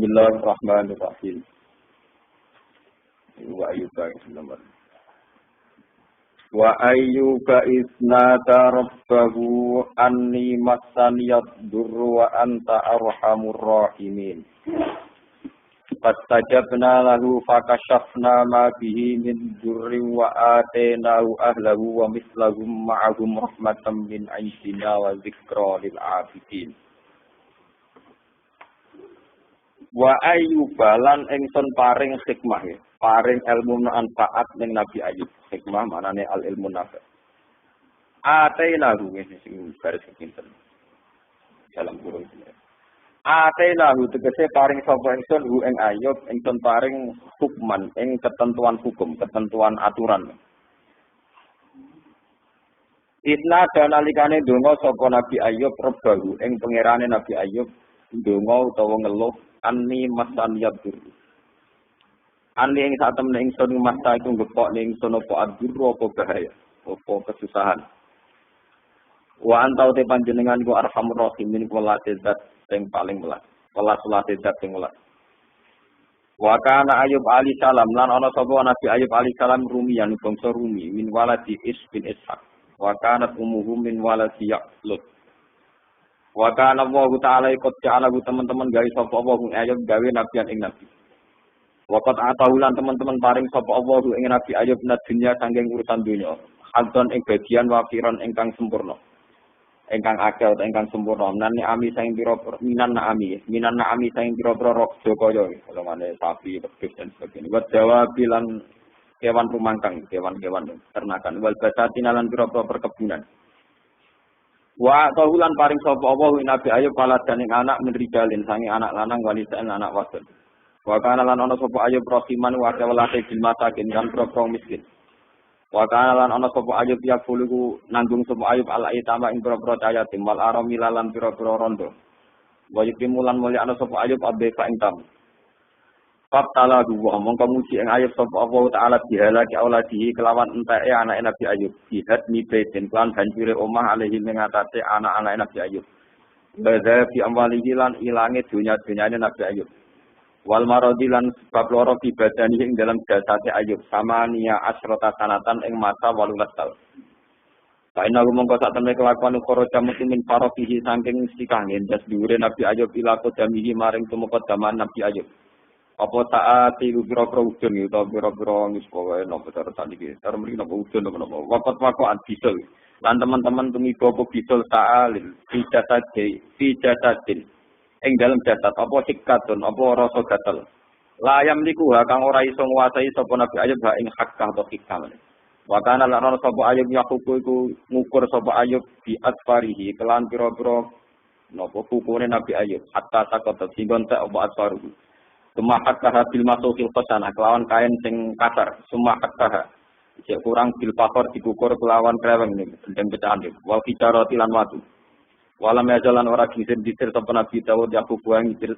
Bismillahirrahmanirrahim. Wa ayyuka isnata rabbahu anni massaniyad durru wa anta arhamur rahimin. Fastajabna lahu fakashafna ma bihi min durri wa atainahu ahlahu wa mislahum ma'ahum rahmatan min indina wa dzikra lil 'abidin. Wa ayyuba lan ingsun paring hikmah ya. Paring ilmu manfaat ning Nabi Ayub. Hikmah manane al ilmu nafi. Atainahu sing garis kinten. Dalam kurung ini. Atainahu tegese paring sapa ingsun hu ing Ayub ingsun paring hukman ing ketentuan hukum, ketentuan aturan. Itna danalikane donga sapa Nabi Ayub rebahu ing pangerane Nabi Ayub donga utawa ngeluh anni masaniyad dur. Ani ing sak temne ingsun masa iku ngepok ning ingsun apa adur apa bahaya, apa kesusahan. Wa antau te panjenengan iku arhamur rahimin kula zat sing paling welas. Welas zat sing welas. Wa kana Ayub alaihi salam lan ana sapa Nabi Ayub alaihi salam rumiyan bangsa Rumi min waladi Is bin Ishaq. Wa kanat ummuhu min waladi Yaqlut. Wa kana Allah taala ikut ja'ala teman-teman gawe sapa Allah Ayub gawe nabiyan ing nabi. Waqat ataulan teman-teman paring sapa Allah ing Nabi Ayub nat dunya sanging urusan dunya. Hadzon ing bagian wafiran ingkang sempurna. Ingkang akeh utawa ingkang sempurna. Minan naami saing pira-pira minan naami saing pira-pira raja kaya golongane sapi, wedhus dan sebagainya. Wa jawabilan kewan rumangkang, kewan-kewan ternakan. Wal basatina lan pira-pira perkebunan. Wa ataulan paring sapa Allah ing Nabi Ayub paladan ing anak menrijalin sange anak lanang wanita ing anak wadon. Wa kana lan ana sapa Ayub rahiman wa kawalate bil masakin kan pro miskin. Wa kana lan ana sapa Ayub ya fuluku nanggung sapa Ayub ala itama ing pro cahaya timbal arami lan pira-pira rondo. Wa yukimulan mulya ana sapa Ayub abbe ka ing tam. Fatala duwa mongko muji ing Ayub sapa Allah taala dihalaki auladihi kelawan enteke anake Nabi Ayub. Jihad mibeden lan banjure omah alihi ing atase anak-anak Nabi Ayub. Badha fi amwalihi lan ilange dunya-dunyane Nabi Ayub. Wal maradilan sebab loro ibadani ing dalam jasate Ayub sama niya asrota sanatan ing masa 18 taun. Kaina mongko sak temne kelakuan ukara jamutin farofihi saking sikangin jas dhuwure Nabi Ayub ila kodamihi maring tumeka zaman Nabi Ayub. Apa saat iku pira-pira udun utawa pira-pira wis pokoke nopo cara saniki. Cara mriki nopo udun nopo. Wakat bisul. Lan teman-teman tumiba apa bisul ta'alil fi jasadin. Ing dalam jasad apa sikatun apa rasa gatel layam niku kang ora iso nguasai sapa Nabi Ayub ha ing hakkah atau hikam wa kana lan ana sapa Ayub yakuku iku ngukur sapa Ayub bi asfarihi kelan pira-pira napa kukune Nabi Ayub hatta takot singgon tak apa asfaruhu summa hatta bil masuhil qasana kelawan kain sing kasar summa hatta cek kurang bil fakor dikukur kelawan kreweng niku gendeng pecahan wal fijarati lan watu. Walam ya jalan ora gisir-gisir sapa Nabi Dawud Yakub wae ngisir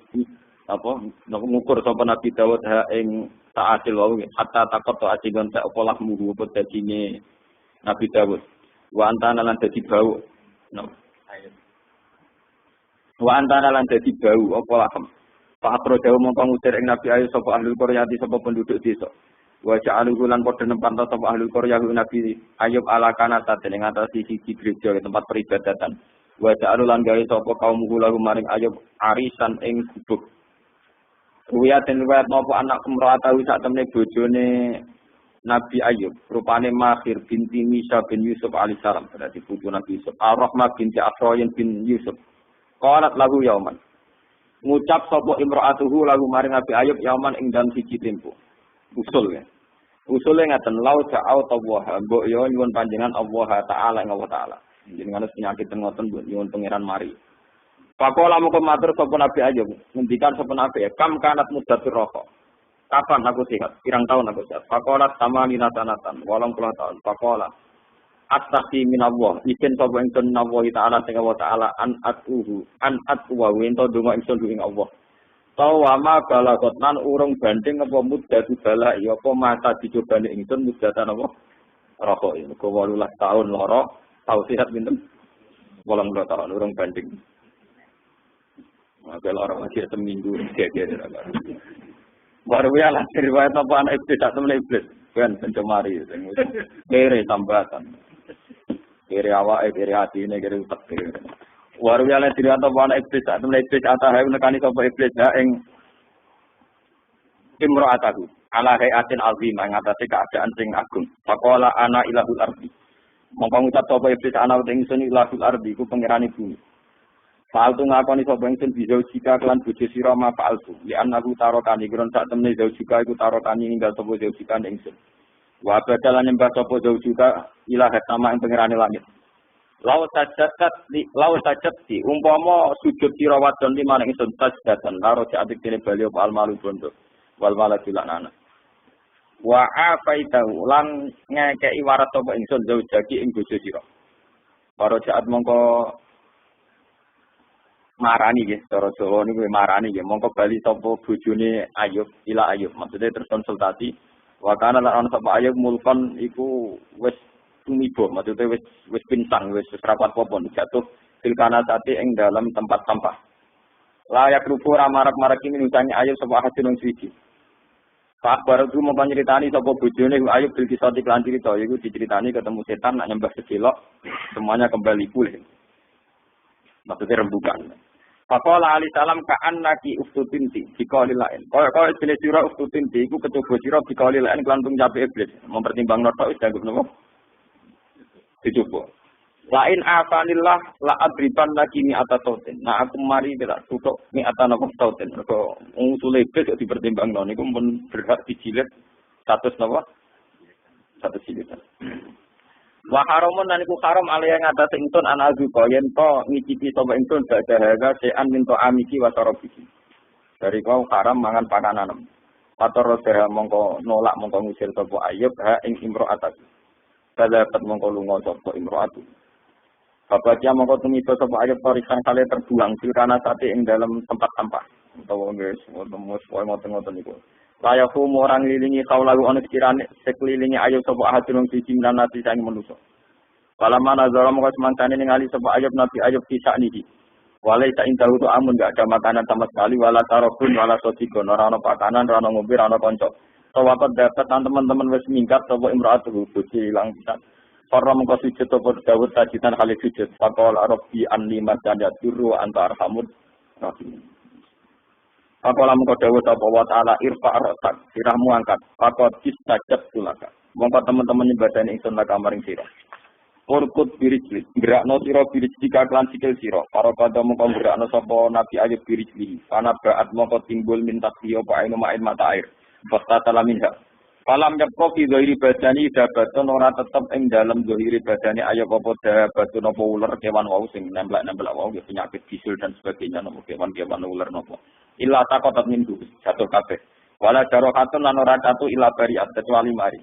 apa ngukur sapa Nabi Dawud ha ing ta'atil wae hatta takot ajigon tak apa lahmu apa dagine Nabi Dawud wa antana lan dadi bau no ayat wa antana lan dadi bau apa lahem Pak Pro Jawa mongko ngusir ing Nabi Ayub sapa ahli Qaryati sapa penduduk desa wa ja'aluhu lan padha nempanto sapa ahli Qaryah Nabi Ayub ala kanata ing atas sisi gereja tempat peribadatan. Wa ta'alulan gawe sapa kaum lahu maring Ayub arisan ing gubuk. Ruwiyaten riwayat napa anak kumraatawi sak temne bojone Nabi Ayub rupane Makhir binti Misa bin Yusuf alaihi salam berarti putu Nabi Yusuf Ar-Rahmah binti Afroyin bin Yusuf qalat lahu yauman ngucap sapa imraatuhu lahu maring Nabi Ayub yauman ing dalem siji tempo usul ya usule ngaten lau ja'au tawah mbok yo nyuwun panjenengan Allah taala ing Allah taala jenengan penyakit ngoten mbok nyuwun pangeran mari. Pakola moko matur sapa Nabi Ayub, ngendikan sapa Nabi, kam kanat mudatir roko. Kapan aku sehat? Pirang tahun aku sehat? Pakola tamanina sanatan, 80 tahun. Pakola astaghfi minallah, izin sapa ingsun nawa taala sing Allah taala an atuhu, an atwa ento donga ingsun ing Allah. Tawama balagot nan urung banding apa muddatu bala ya apa masa dicobane ingsun muddatan apa rokok iki kok 18 tahun loro tau sehat pinten 80 tahun urung banding. Maka loro aja seminggu geger. Baru ya lah riwayat apa anak iblis tak temen iblis kan pencemari sing kere tambatan. Kere awake kere atine kere utek kere. Waru ya lek diriwayat apa anak iblis tak temen iblis atahe nekani sapa iblis ya ing imra'atahu ala hayatin azimah ngatasi keadaan sing agung. Faqala ana ilahul ardi. Mongko ngucap sapa iblis ana ingsun ilahul ardi iku pangerane bumi. Fa'al tu ngakoni sapa ingsun bisa jika kelan bojo sira ma fa'al tu. Li annahu tarokani kron sak temne jauh jika iku tarokani ninggal sapa jauh jika ingsun. Wa badalan nyembah sapa jauh jika ilah sama ing pangerane langit. Lau sajat di umpama sujud sira wadon lima ning ingsun sajatan karo adik dene bali apa almalu bondo wal malatu lan ana. Wa afaitahu lan ngekeki warat sapa ingsun jauh jagi ing bojo sira. Para jaat mongko marani nggih cara Jawa niku marani nggih mongko bali sapa bojone Ayub ila Ayub maksudnya terus konsultasi wa kana lan ana sapa Ayub mulkon iku wis tumibo maksudnya wis pinsang wis rapat popon jatuh silkana tati ing dalam tempat sampah layak rupu ramarak-marak ini utangi Ayub sapa hasilun suci Pak baru itu mau penceritani sapa bojone Ayub bil kisah iklan cerita iku diceritani ketemu setan nak nyembah sejelok semuanya kembali pulih maksudnya rembukan. Faqala ali salam ka'an naki uftutinti dikauli lain. Kaya jenis sira uftutinti iku kecoba sira dikauli lain kelantung capek iblis. Mempertimbang notok wis dianggap napa? Dicoba. Lain afanillah la adriban lagi mi atatoten. Nah aku mari tidak tutuk mi atana toten. Kok usule iblis dipertimbang niku mun berhak dijilid status napa? Status jilidan. Wa haramun lan iku haram ali yang ngatas ingsun ana azuka yen to ngicipi sapa ingsun badhaga sean minto amiki wa sarabiki. Dari kau haram mangan pakanan. Pator roda mongko nolak mongko ngusir sapa Ayub ha ing imro'atak. Balapat mongko lunga sapa imro'atu. Bapak dia mongko tumiba sapa Ayub tarikan kale terbuang silkana sate ing dalam tempat sampah. Utawa wis ngoten niku. Layaku orang lilingi kaulahu ana sekirane sekelilingi Ayub sapa ahadun siji minan nasi sang manusa. Palaman azara mongko semangkane ningali sapa Ayub Nabi Ayub kisah niki. Walai ta indahu tu amun enggak ada makanan sama sekali wala tarokun wala sotikon ora ana pakanan ora ana ngombe ora ana kanca. Sawapat dapat teman-teman wis minggat sapa imraatu bojo ilang pisan. Para mongko sujud sapa Daud sajitan kali sujud. Faqal rabbi anni masjada durru anta arhamud rahim. Faqala mongko dawuh sapa wa taala irfa rasak sirahmu angkat. Faqad istajab tulaka. Mongko teman-teman nyembadani ingsun laka maring sira. Urkut birijli, gerakno sira birijli kaklan sikil sira. Para pada mongko gerakno sapa Nabi Ayub birijli. Kana baat mongko timbul minta siya painu main mata air. Fasta talaminha. Falam yapko fi zahiri badani dabatun ora tetep ing dalem zahiri badani Ayub apa dabatun apa ular kewan wau sing nempel-nempel wau penyakit bisul dan sebagainya nopo kewan-kewan ular nopo. Illa taqatat min jatuh kabeh. Wala jarokatun lan ora jatuh ila bariat kecuali mari.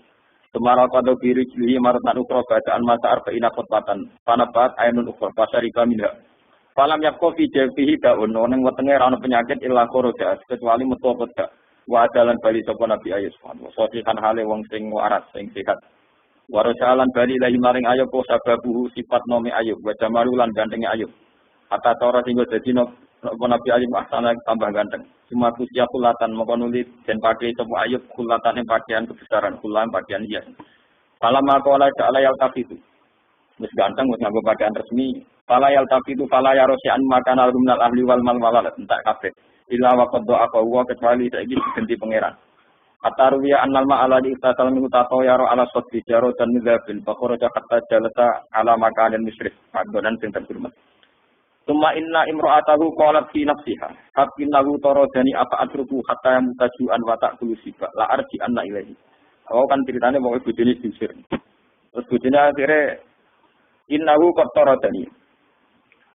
Semara kado biru jilihi marutan ukro bacaan masa arba'ina khutbatan. Panabat ainun ukro pasarika minha. Falam yakko fi jafihi daun. Neng wetenge rana penyakit illa koroja. Kecuali metu pedak. Wa adalan bali sopa Nabi Ayub. Sotihan hale wong sing waras sing sehat. Warojalan bali lahi maring Ayub. Sababuhu sifat nomi Ayub. Wajamalulan gantenge Ayub. Kata tora singgo jadi Nabi Ayub ahsana tambah ganteng. Cuma kusia kulatan mengkonulit dan pakai semua Ayub kulatan yang pakaian kebesaran kulan pakaian hias. Falam makola ja'ala yal tafitu. Wis ganteng wis nganggo pakaian resmi. Fala yal tafitu fala ya rosian makan al-rumnal ahli wal mal walalat entak kabeh. Illa wa qad do'a wa kecuali saiki ganti pangeran. Atarwiya annal ma'ala di iktasal min utato yaro ala sodri jaro dan midhabil. Bakoro jakarta jalata ala makanin misrif. Adonan sing terhormat. Tuma inna imro'atahu qalat fi nafsiha habinnahu taradani apa atruku hatta mutajuan wa ta'kulu siba la arji anna ilahi. Oh kan ceritane pokoke bojone diusir. Terus bojone akhire innahu qad taradani.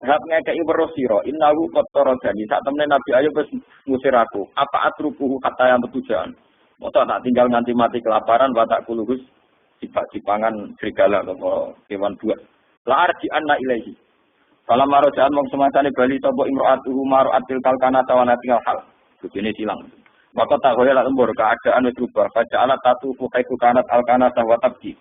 Hab ngekeki weruh sira innahu qad taradani sak temene Nabi Ayub wis ngusir aku. Apa atruku hatta mutajuan. Moto tak tinggal nganti mati kelaparan wa ta'kulu siba dipangan serigala atau kewan buas. La arji anna ilahi. Kalau marojaan mong semasane bali sapa imro'atuhu mar'atil kalkana tawana tinggal hal. bojone silang. Maka tak kaya lak lembur keadaan wis rubah, baca alat tatu fuqaitu kanat alkana wa tabki.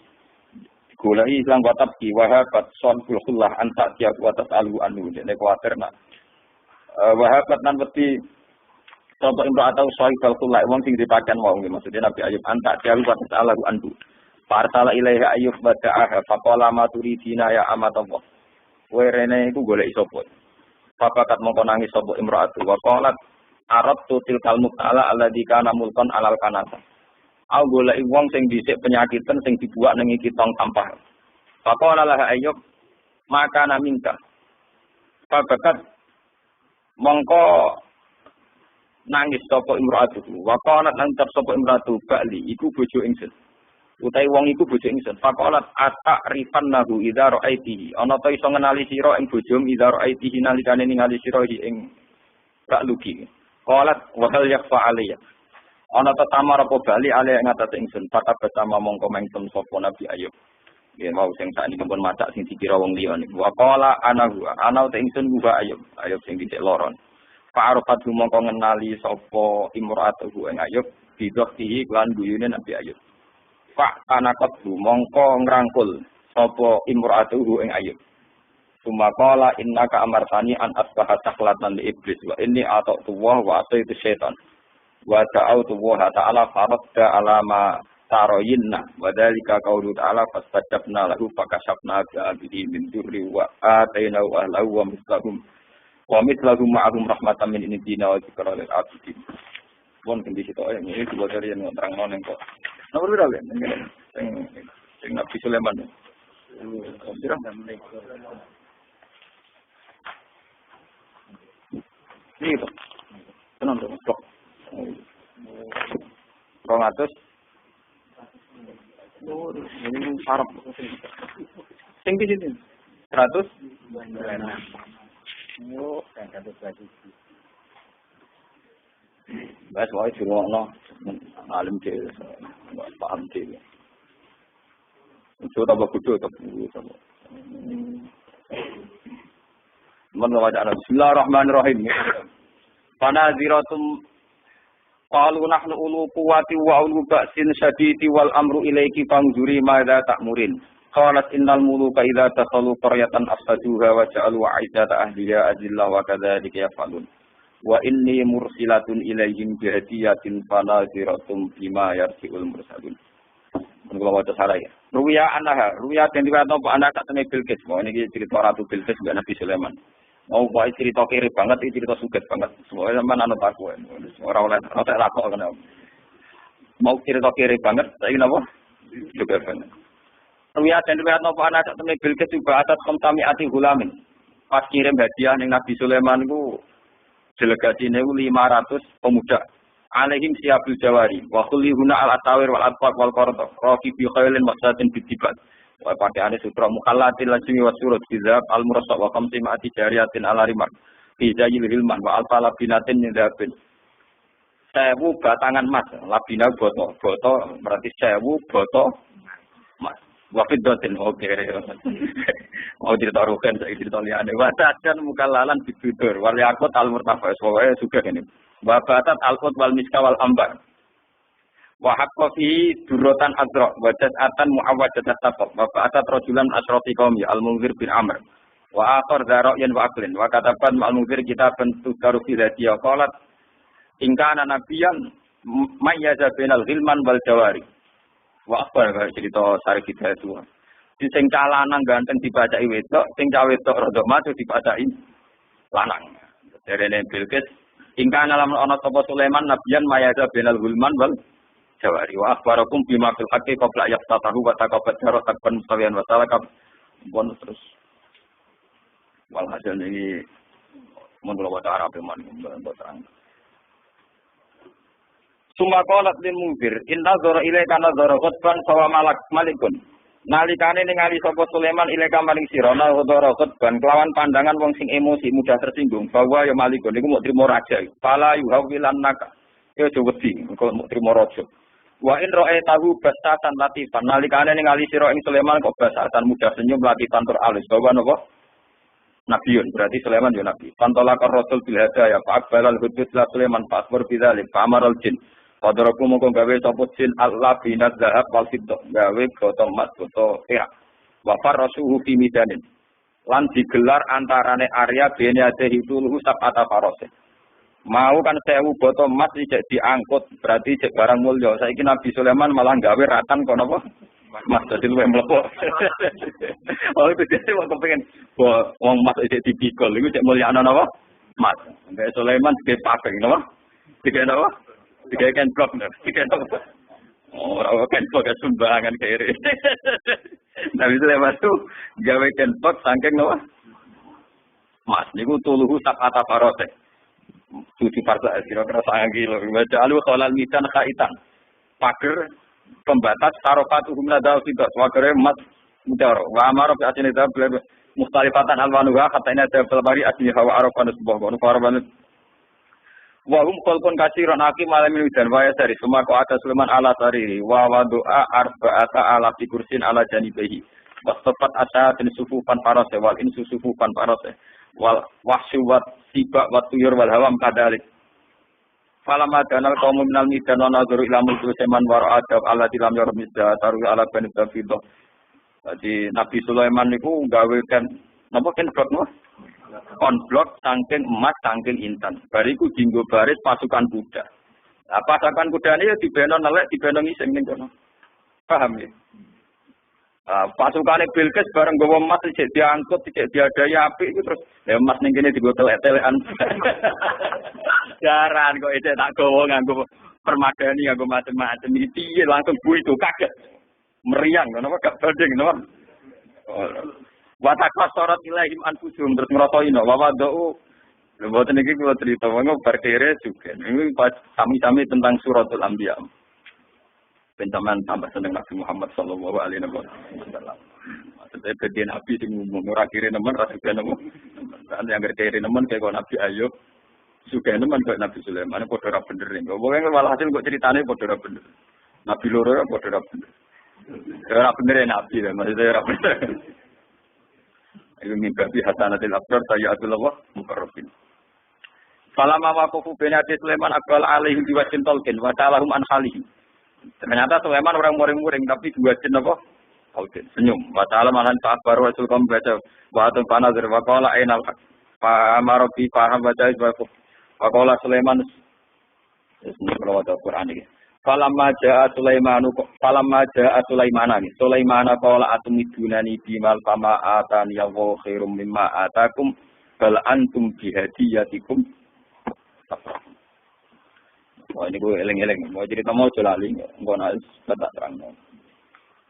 Golai ilang wa tabki wa habat sonful khullah anta tiap wa tasalu anu nek kuwatir nak. Wahabat nan wedi sapa imra atau sahibal khullah wong sing dipakan mau maksudnya Nabi Ayub anta tiap wa tasalu anhu. Parsala ilaiha Ayub bada'ah faqala ma turidina ya amatallah. Kowe rene iku golek sapa? Papakat mongko nangis sapa imraatu wa qalat Arabtu tilkal muqala alladzi kana mulkan alal kanasa. Aku golek wong sing dhisik penyakitan sing dibuak ning iki tong sampah. Faqala laha Ayyub maka minka. Papakat mongko nangis sapa imraatu. Wa qalat lan sapa imraatu bali iku bojo ingsun. Utai wong iku bojo ingsun. Faqalat atarifan nahu idza ra'aitihi. Ana ta iso ngenali sira ing bojom idza ra'aitihi nalikane ningali sira ing gak lugi. Qalat wa hal yakfa alayya. Ana ta tamar apa bali ale ing atas ingsun. Fata bersama mongko mengten sapa Nabi Ayub. Nggih mau sing sakniki pun maca sing dikira wong liya niku. Wa qala ana ta ingsun buka Ayub. Ayub sing dicek loron. Fa arafat mongko ngenali sapa imra'atuhu ing Ayub bidhatihi lan guyune Nabi Ayub. Pak tanakot mongko ngrangkul sapa imra'atuhu ing Ayub. Sumaqala innaka amartani an asbaha taklatan li iblis wa inni ata'tu wa ataitu syaitan. Wa ta'awtu wa ta'ala faradda ala ma tarayinna wa dzalika qaulu ta'ala fastajabna lahu fakashafna bihi min durri wa ataina wa ahlahu wa mislahum ma'ahum rahmatan min indina wa dzikra lil abidin. Wong kendi sitok iki dua dari yang nerangno ning kok. Nomor berapa kan? Sing Nabi Sulaiman. Kira ini itu. Tenang dong, blok. 200. Ini sarap. Sing di sini. 100. Yo, 100 Bas wae dirungokno alim dhewe paham dhewe. Coba tambah kudu tambah. Bismillahirrahmanirrahim. Panaziratum qalu nahnu ulu quwwati wa ulu ba'sin syadidi wal amru ilayki fangzuri madza ta'murin. Qalat innal muluka idza dakhalu qaryatan afsaduha wa ja'alu 'izzata ahliha azillah wa kadzalika yaf'alun. Wa inni mursilatun ilaihim bihadiyatin fanaziratum bima yarji'ul mursalun. Mengko waca salah ya. Ruya den riwayat apa anak tak temne Bilqis. Mau niki cerita Ratu Bilqis mbek Nabi Sulaiman. Mau wae cerita kiri banget iki cerita suget banget. Semoga sampean anut aku. Ora oleh ora lakok kena. Mau cerita kiri banget, saiki napa? Suget banget. Ruya den riwayat apa anak tak temne Bilqis juga atas khamsami ati gulamin. Pas kirim hadiah ning Nabi Sulaiman ku delegasi ini 500 pemuda. Alaihim siabil jawari. Wa khulihuna al-atawir wal-atfaq wal-qardah. Rafi bi khailin masatin bidibat. Wa pakaiane sutra mukhallatil lajmi wa surut bizab al-murassaq wa khamsi ma'ati jariyatin ala rimar. Fi zayil hilman wa alfa labinatin nidabin. 1000 batangan emas. Labina boto. Boto berarti 1000 boto emas. Wafid dotin, oke. Mau cerita ruken, saya cerita liane. Wasajan mukallalan bidudur, wal yakut al murtafa. Soalnya juga ini. Wabatat al qut wal miska wal ambar. Wahakko fi durotan azra, wajazatan muawwajatat tabab. Wabatat rojulan asrofi qaumi al mungzir bin amr. Wa akhar darayan wa aklin. Wa kataban al mungzir kitaban tudaru fi hadiah qalat. Ingkana nabiyan mayyaza bainal ghilman wal jawari. Wah apa cerita sari kita itu. Di sing lanang ganteng dibacai wedok, sing cawe wedok rada maju dibacai lanang. Derene Bilqis ingkang alam ana sapa Sulaiman nabiyan mayada benal hulman wal jawari wa akhbarakum bima fil haqqi qabla yaftatahu wa taqabbat jarotakban mustawiyan wa salakab bon terus. Walhasil ini menurut bahasa Arab memang terang. Sumakolat lin mungkir, inna zoro ilaika nazara khutban sawa malikun. Nalikane ningali sapa Sulaiman ilaika maring sira nazara khutban kelawan pandangan wong sing emosi mudah tersinggung bahwa ya malikun niku mau trimo raja. Fala yuhawilan naka. Ya aja wedi engko mau trimo raja. Wa in ra'aitahu basatan latifan nalikane ningali sira ing Sulaiman kok basatan mudah senyum latifan tur alus bahwa napa? Nabiun berarti Sulaiman yo nabi. Pantolakar Rasul bil hadaya fa aqbalal hudud la Sulaiman fa akbar bidzalik fa amaral jin. Padaraku mongko gawe sapa jin Allah binat zahab wal fiddah gawe boto emas boto perak. Wa farasuhu fi midanin. Lan digelar antarane area bene ade hituluhu sabata farose. Mau kan 1000 boto emas iki diangkut berarti cek barang mulya. Saiki Nabi Sulaiman malah gawe ratan kono apa? Mas dadi luwih mlepok. Oh itu dadi wong kepengin wong mas isih dipikul iku cek mulyakno napa? Mas. Mbak Sulaiman digawe pabrik napa? Digawe napa? Digawe kan blok napa? Digawe napa? Ora kan blok sumbangan kere. Nabi Sulaiman tuh gawe kan blok saking napa? Mas niku tuluhu sakata farose. 7 parsa kira-kira 9 kilo. Baca alu khalal midan khaitan. Pager pembatas tarofatuhum nadau tidak wakare emas mudar wa amara bi asini tabla mustalifatan alwanuha khatana tabla bari asni hawa arafan subah wa farban wa hum qalqun katsiran hakim alamin dan wa dari semua ko ada Sulaiman ala tariri wa doa arba'ata ala fi kursin ala janibihi wastafat asatin sufufan parase wal insu sufufan parase wal wahsyu wat sibak wat tuyur wal hawam kadalik. Falamma danal kaum minal midan wa nadhuru ila mulki Sulaiman wa ra'adab allati lam yarmidda taru ala bani Dafidah. Jadi Nabi Sulaiman niku gawe kan napa kan blok konblok saking emas saking intan. Bariku dinggo baris pasukan kuda. Lah pasukan kudane ya dibeno nelek dibeno ngising ning kono. Paham ya? Pasukane Bilqis bareng nggawa emas dicek diangkut dicek diadai apik iku terus ya emas ning kene digo telek-telekan. Jaran kok itu tak gawa nganggo permadani nganggo macam-macam iki piye langsung bu itu kaget. Meriang ngono gak banding ngono. Wa taqasarat ilaihim anfusum terus ngrotokno wa wadau. Lha mboten iki kula cerita wong berkere juga. Ini sami-sami tentang suratul Anbiya. Pencaman tambah seneng Nabi Muhammad sallallahu alaihi wasallam. Maksudnya beda Nabi sing ngomong ora kire nemen ra juga nemu. Kan yang kire nemen kaya Nabi Ayub, juga nemen kaya Nabi Sulaiman padha ora bener. Pokoke walhasil kok ceritane padha ora bener. Nabi loro ya padha ora bener. Ora bener Nabi lho, maksudnya ora bener. Iku mimpi hasanatil abdar tayyatullah mukarrabin. Falamma waqafu baina Sulaiman aqbal alaihim biwajin talqin wa ta'alahum an khalihi. Ternyata Sulaiman orang muring-muring tapi dua jin apa? Oke, senyum. Wa ta'ala malan fa baru rasul kam baca wa atun panazir wa qala ainal haq. Fa amara bi fa baca wa qala Sulaiman ini kalau ada Quran ini. Falamma jaa Sulaiman ini. Sulaiman qala atumidunani bimal fama atani ya wa khairum mimma atakum bal antum bihadiyatikum. Wah ini gue eleng-eleng, mau cerita mau celali, gue nasi tak terang.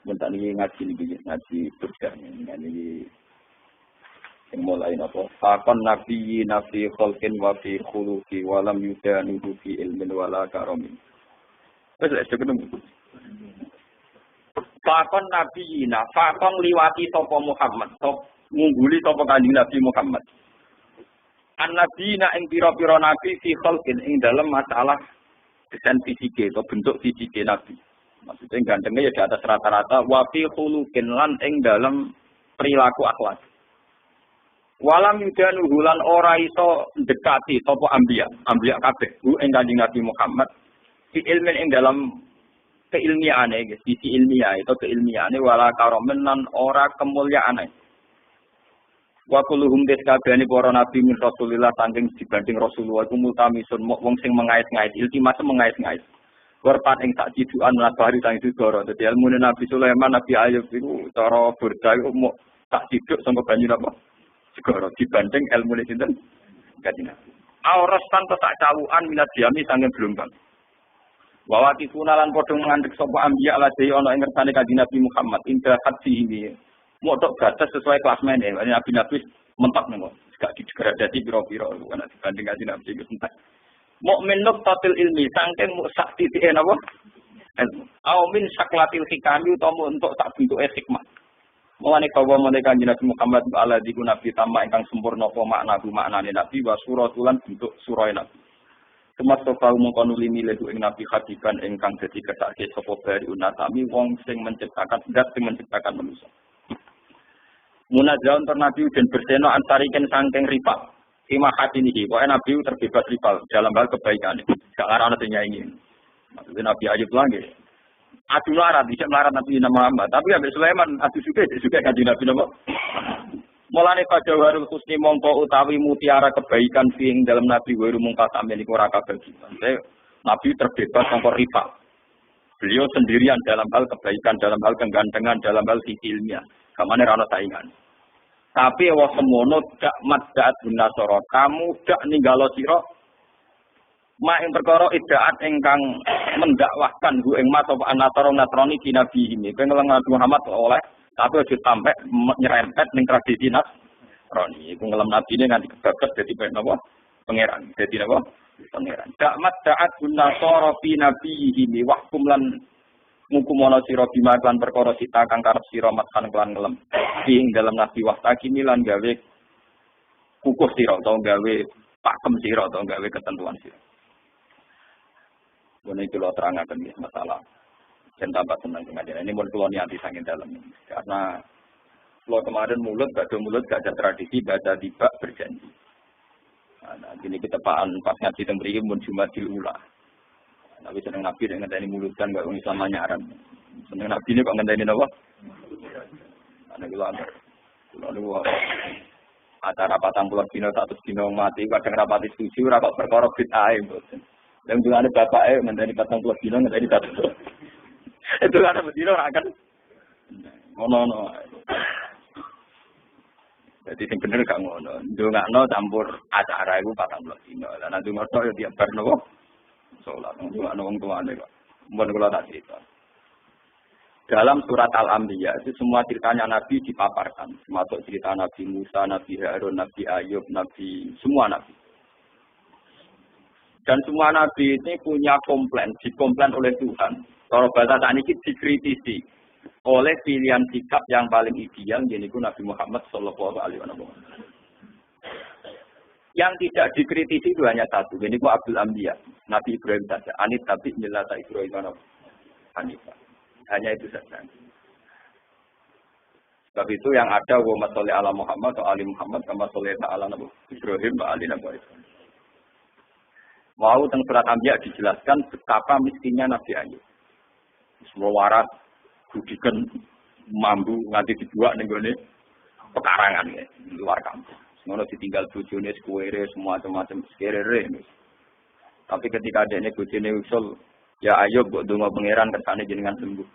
Bentar ini ngaji berkah ini yang mulai apa? Fakon nabi kholkin wa fi khuluki walam yudanuhu fi ilmin wala karomin. Betul, ketemu. Fakon fakon liwati sopo Muhammad, ngungguli sopo kanjeng Nabi Muhammad. An-nabi na ing pira-pira nabi fi kholkin ing dalam masalah desain fisik atau bentuk fisik Nabi. Maksudnya gantengnya ya di atas rata-rata. Wafi khulukin lan ing dalam perilaku akhlak. Walam yudanu hulan ora iso dekati topo ambiya kabeh. Hu ing kanjeng Nabi Muhammad. Di ilmin ing dalam keilmiahane, sisi ilmiah itu keilmiahane wala karomen lan ora kemuliaane. Wa kulluhum deskabehane para nabi min Rasulillah saking dibanding Rasulullah iku multamisun wong sing mengait-ngait iltimas mengait-ngait. Warpat ing sak cidukan labari sang segara. Dadi ilmune Nabi Sulaiman, Nabi Ayub iku cara burda iku mok sak ciduk sangka banyu napa? Segara dibanding ilmune sinten? Kanjeng Nabi. Auras tanpa sak cawukan minat diami sange gelombang. Wawati sunalan padha ngandhek sapa ambiya ladhi ana ing ngersane Kanjeng Nabi Muhammad indah hadhi ini. Modok batas sesuai kelas mainnya. Nabi-nabi mentok nih, gak digradasi biro-biro. Karena dibanding aja Nabi itu entek. Mukmin nuqtatil ilmi, sangking sakti di apa? Aumin saklatil hikami utawa untuk tak bentuk hikmah. Mulane bahwa mereka Nabi Muhammad ala diku Nabi tamak ingkang sempurna apa maknane Nabi wa suratulan bentuk surah Nabi. Semasa kau mengkonuli milih ing Nabi hadiban ingkang dadi kesaksi sapa bari unatami wong sing menciptakan zat sing menciptakan manusia. Munazzaun tur Nabi den berseno antariken sangking riba. Sima hati ini, pokoknya Nabi terbebas riba dalam hal kebaikan. Gak ada orang yang ingin. Maksudnya Nabi Ayub lagi. Adu larat, tidak melarat Nabi Muhammad. Tapi Nabi Sulaiman, adu juga kanjeng Nabi Muhammad. Mulane pada warul husni mongko utawi mutiara kebaikan sing dalam Nabi waru mungkasamen iku ora kabagian. Nabi terbebas sangka riba. Beliau sendirian dalam hal kebaikan, dalam hal kegantengan, dalam hal sisi ilmiah. Kamane ra ono saingan. Tapi wa semono dak maddaat binasara. Kamu dak ninggalo sira mak ing perkara idaat ingkang mendakwahkan hu ing mas apa anatara natroni ki nabi ini. Pengelang Nabi Muhammad oleh tapi aja sampai nyerempet ning tradisi Nasrani. Iku ngelam nabi ini nganti kebablas dadi napa? Pangeran. Dadi napa? Pangeran. Dak maddaat binasara fi nabiyhi wa hukum lan mukumono sira bima kan perkara sita kang karep sira matkan kelan ngelem ing dalam nabi wahtaki lan gawe kukuh sira utawa gawe pakem sira utawa gawe ketentuan sira. Ini kalau terangkan masalah dan tambah senang dengan ini mau kalau niati sangin dalam ini karena kalau kemarin mulut gak ada tradisi baca tiba berjanji. Nah, ini kita paan pas ngaji tembri mun Jumadil Ula. Tapi seneng Nabi dengan ngenteni mulut kan gak Islam nyaran. Seneng Nabi ini kok ngenteni napa? Ana kula antar. Kula niku acara 40 dina 100 dina mati kadang rapati setuju ora kok perkara bid'ah mboten. Yang dungane bapake ngenteni 40 dina ngenteni 100. Itu kan bedino ora kan. Ngono-ngono. Jadi sing bener gak ngono. Ndongakno campur acara iku 40 dina. Lah nek ndongakno ya tiap bar napa? Salat ndongakno wong tuane kok. Mun kula tak cerita. Dalam surat Al-Anbiya itu semua ceritanya Nabi dipaparkan. Termasuk cerita Nabi Musa, Nabi Harun, Nabi Ayub, semua Nabi. Dan semua Nabi ini punya komplain, dikomplain oleh Tuhan. Kalau bahasa saat ini dikritisi oleh pilihan sikap yang paling ideal, yaitu Nabi Muhammad Sallallahu Alaihi Wasallam. Yang tidak dikritisi itu hanya satu, yaitu Abdul Anbiya, Nabi Ibrahim saja. Anit tapi millata Ibrahim Hanifah. Hanya itu saja. Sebab itu yang ada wa sholli ala Muhammad atau ali Muhammad kama sholli ala Nabi Ibrahim wa ali Nabi Ibrahim. Mau tentang surat Anbiya dijelaskan betapa miskinnya Nabi Ayub. Semua waras, gudikan, mambu, nganti dibuat nih gue pekarangan ya, luar kampung. Semua ditinggal bujune, sekuere, semua macam-macam sekere. Tapi ketika adanya bujune usul, ya Ayub buat donga pangeran kersane jenengan sembuh.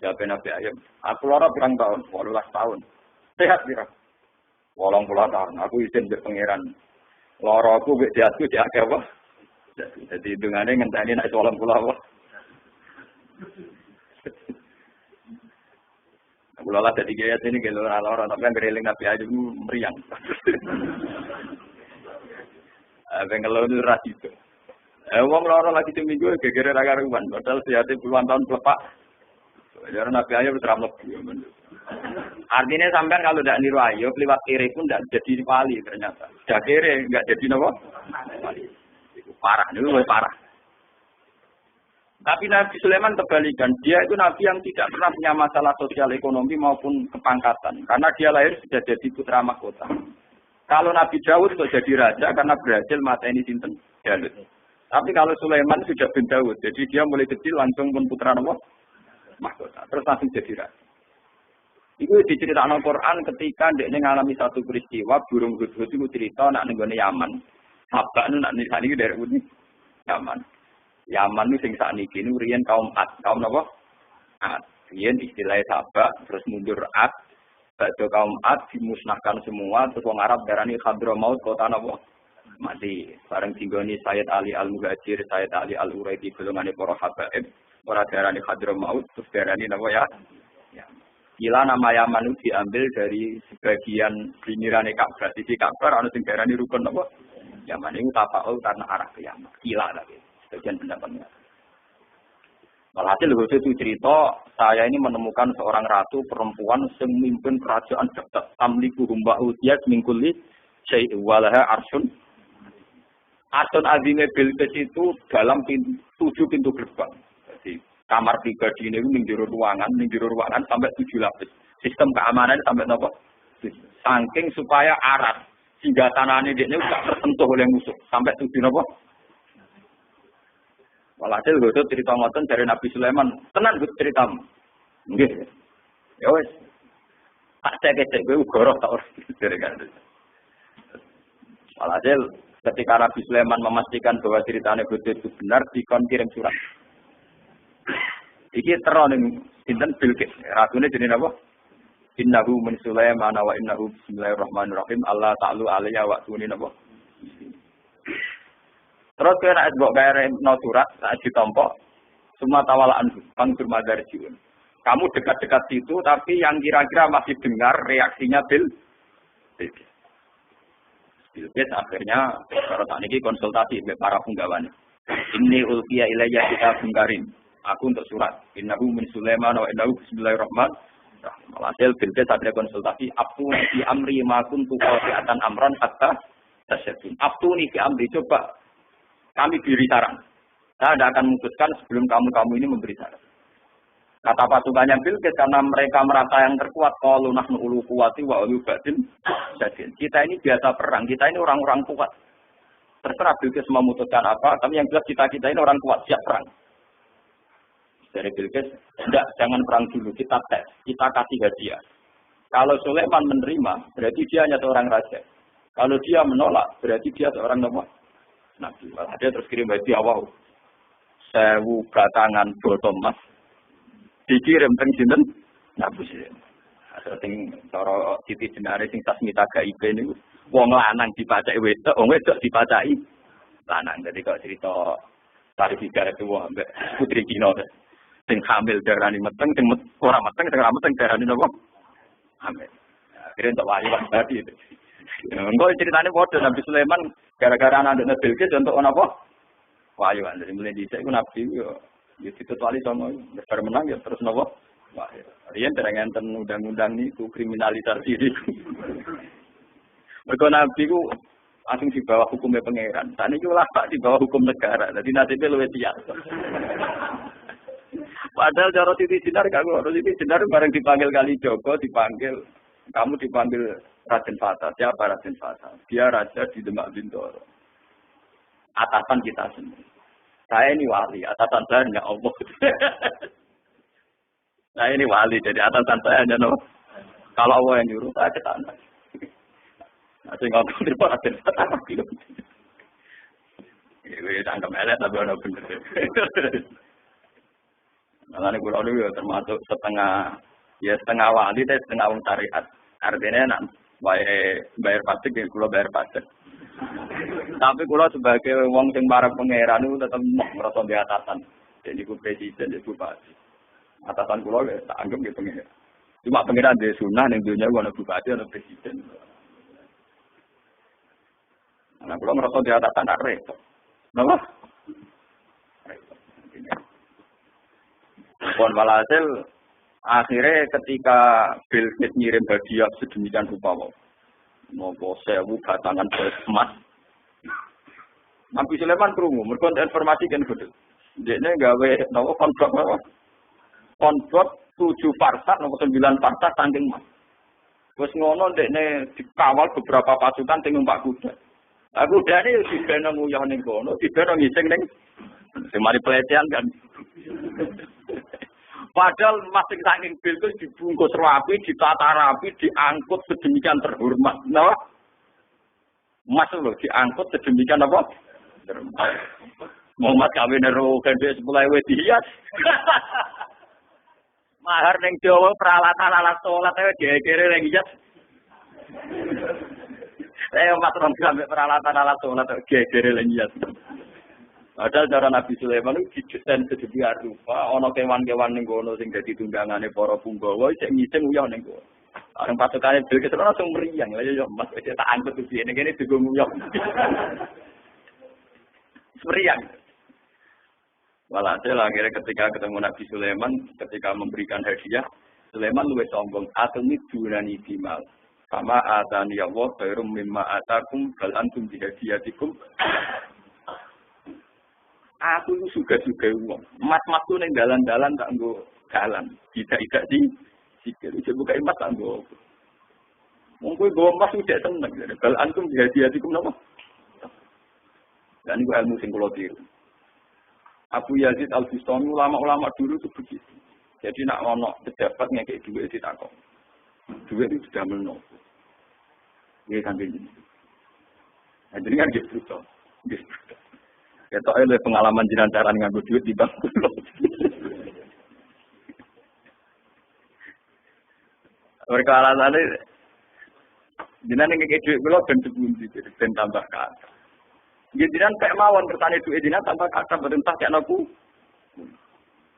Ya Nabi Ayub, aku lara pirang tahun, 18 tahun. Sehat pirang. 80 tahun, aku izin mbek pangeran. Lara aku mbek diatku diake apa? Jadi dungane ngenteni nek 80 apa? Kula lah dadi gaya sini gelo ora tapi yang greling Nabi Ayub meriang. Bengelo itu ras itu. Wong loro lagi seminggu gegere ra karuan, padahal sehate puluhan tahun pelepak. Jadi Nabi Ayub teramlep. Artinya sampean kalau tidak niru Ayub liwat kiri pun tidak jadi wali ternyata. Sudah kiri enggak jadi napa? Wali. Itu parah, itu lebih parah. Tapi Nabi Sulaiman kebalikan, dia itu Nabi yang tidak pernah punya masalah sosial ekonomi maupun kepangkatan. Karena dia lahir sudah jadi putra mahkota. Kalau Nabi Daud itu jadi raja karena berhasil mateni sinten Daud. Tapi kalau Sulaiman sudah bin Daud, jadi dia mulai kecil langsung pun putra mahkota. Terus langsung jadi raja. Itu diceritakan Al-Quran ketika dia mengalami satu peristiwa, burung hudhud itu cerita nak nenggone Yaman. Sabak itu nak nisani dari Yaman. Yaman itu sing sakniki niku riyen kaum Ad. Kaum napa? Ad. Riyen istilahnya Sabak, terus mundur Ad. Badhe kaum Ad dimusnahkan semua, terus wong Arab darani Hadramaut kota napa? Mati. Bareng tinggoni Sayyid Ali Al-Muhajir, Sayyid Ali Al-Uraidi golongane para habaib. Ora darani Hadramaut, terus darani napa ya? Ya. Kila nama Yaman itu diambil dari sebagian pinggirane Ka'bah. Sisi Ka'bah ana sing darani rukun napa? Yaman itu tapaul karena arah ke Yaman. Kila tapi bagian pendapatnya. Walhasil itu cerita, saya ini menemukan seorang ratu perempuan yang memimpin kerajaan dekat. Tamliku humba utiyat mingkuli syai'u walaha arsyun. Arsyun azime Bilqis itu dalam 7 pintu gerbang. Jadi kamar pribadi ini ning jero ruangan sampai 7 lapis. Sistem keamanan sampai napa? saking supaya aras sehingga tanahnya dia gak tersentuh oleh musuh sampai tujuh apa? Walhasil gue cerita ngoten dari Nabi Sulaiman, tenan gue cerita, nggih, ya wes, tak cek gue goroh tak urus dari kan. Walhasil ketika Nabi Sulaiman memastikan bahwa ceritanya betul itu benar, dikon kirim surat. Iki teroning sinten Bilqis, ratune jenenge apa? Innahu min Sulaiman wa innahu bismillahirrahmanirrahim Allah ta'ala alayya wa tuni napa. Terus kira mbok kare no surat sak ditampa semua tawalaan pangkur madarjiun. Kamu dekat-dekat situ tapi yang kira-kira masih dengar reaksinya Bilqis akhirnya kalau saat ini konsultasi dengan para penggawane. Ini ulqiya ilayya kitabun karim. Aku untuk surat. Innahu min Sulaiman wa innahu bismillahirrahmanirrahim. Hasil Bilqis akhirnya konsultasi. Abtuni fi amri ma kuntu qati'atan amran hatta tasyadun. Abtuni fi amri, coba kami beri saran. Saya tidak akan memutuskan sebelum kamu ini memberi saran. Kata pasukannya Bilqis karena mereka merasa yang terkuat. Qalu nahnu ulu quwwati wa ulu ba'din jadin. Kita ini biasa perang, kita ini orang-orang kuat. Terserah Bilqis memutuskan apa, tapi yang jelas kita ini orang kuat, siap perang. Dari Bilqis, tidak, jangan perang dulu, kita tes, kita kasih hadiah. Kalau Sulaiman menerima, berarti dia hanya seorang raja. Kalau dia menolak, berarti dia seorang nabi. Dia terus kirim hadiah, wow, 1000 batangan botol emas dikirim teng sinten Nabi Sulaiman. Sing cara Siti Jenare sing Tasmita Gaib niku wong lanang dipacaki wedok, wong wedok dipacaki lanang. Jadi kok cerita klarifikasi itu ambek putri Cina sing hamil darani meteng, sing ora meteng, sing ora meteng darani napa? Hamil. Akhirnya untuk wahyu tadi itu. Engko ceritane padha Nabi Sulaiman gara-gara anak Bilqis untuk apa? Wahyu kan. Jadi mulai dhisik ku Nabi yo ditutuali sama besar menang ya terus napa? Wahyu. Riyen dereng enten undang-undang niku kriminalisasi niku. Mergo Nabi ku asing di bawah hukumnya pangeran. Saat ini ulama di bawah hukum negara. Jadi nasibnya lebih siap. Padahal cara Siti Jenar gak ngono. Siti Jenar bareng dipanggil Kalijogo, dipanggil kamu dipanggil Raden Fata. Siapa Raden Fata? Dia raja di Demak Bintoro. Atasan kita sendiri. Saya ini wali, atasan saya hanya Allah. Saya ini wali, jadi atasan saya hanya Allah. Kalau Allah yang nyuruh, saya ke tanah. Nah, saya ngomong di Raden Fata. Ini tangkap elek, tapi ada bener. Nah, ini kurang lebih termasuk setengah wali, setengah wong syariat. Artinya nak bayar pajak, ya kulo bayar pajak. Tapi kulo sebagai wong sing marang pangeran itu tetap merasa di atasan. Jadi ku presiden, jadi bupati. Atasan kulo ya tak anggap gitu pangeran. Cuma pangeran di sunnah yang dunia ada bupati, ada presiden. Nah, kulo merasa di atasan tak repot. Kenapa? Pun walhasil akhirnya ketika Bilqis ngirim hadiah sedemikian rupa mau 1000 batangan emas. Nabi Sulaiman krungu, mergo informasi kan betul. Dekne gawe napa kontrok 7 parsat napa 9 parsat saking emas. Wis ngono dekne dikawal beberapa pasukan sing numpak kuda. Lah kudane yo dibeno nguyah ning kono, dibeno ngising ning semari pelecehan kan. Padahal masing saking Bilqis dibungkus rapi, ditata rapi, diangkut sedemikian terhormat. Nah, Mas lho diangkut sedemikian apa? Terhormat. Muhammad kawin karo gede 10.000 dihias. Mahar ning Jawa peralatan alat salat ae gegere ning hias. Saya matron sampai peralatan alat salat gegere ning hias. Padahal cara Nabi Sulaiman itu didesain sedemikian rupa, ana kewan-kewan ning kono sing dadi tunggangane para punggawa sing ngising uyah ning kono. Areng patukane Bilqis langsung meriang, lha yo Mas wis tak angkut iki ning kene digo uyah. Meriang. Walhasil akhirnya ketika ketemu Nabi Sulaiman, ketika memberikan hadiah, Sulaiman luwih sombong, atumi durani bimal. Sama atani Allah khairum mimma atakum bal antum bihadiyatikum. Aku itu suka-suka uang. Emas-emas itu yang dalan-dalan tak nggo dalan. Tidak di sikil. Itu bukan emas tak nggo. Wong kowe go emas udah seneng. Bal antum hati-hatikum napa? Dan itu ilmu sing kula tiru. Abu Yazid Al-Bistami ulama-ulama dulu itu begitu. Jadi nak ono pejabat ngekek duit ditakok. Duit itu sudah menopo. Nggih kan iki. Jadi kan gitu toh. Ya tok ele pengalaman jiran cara nganggo duit di bank kula. Mereka alasannya jenengan ngekek duit kula ben sepundi ben tambah kata. Jenengan pek mawon kertane duit jenengan tambah kata berentah kek aku.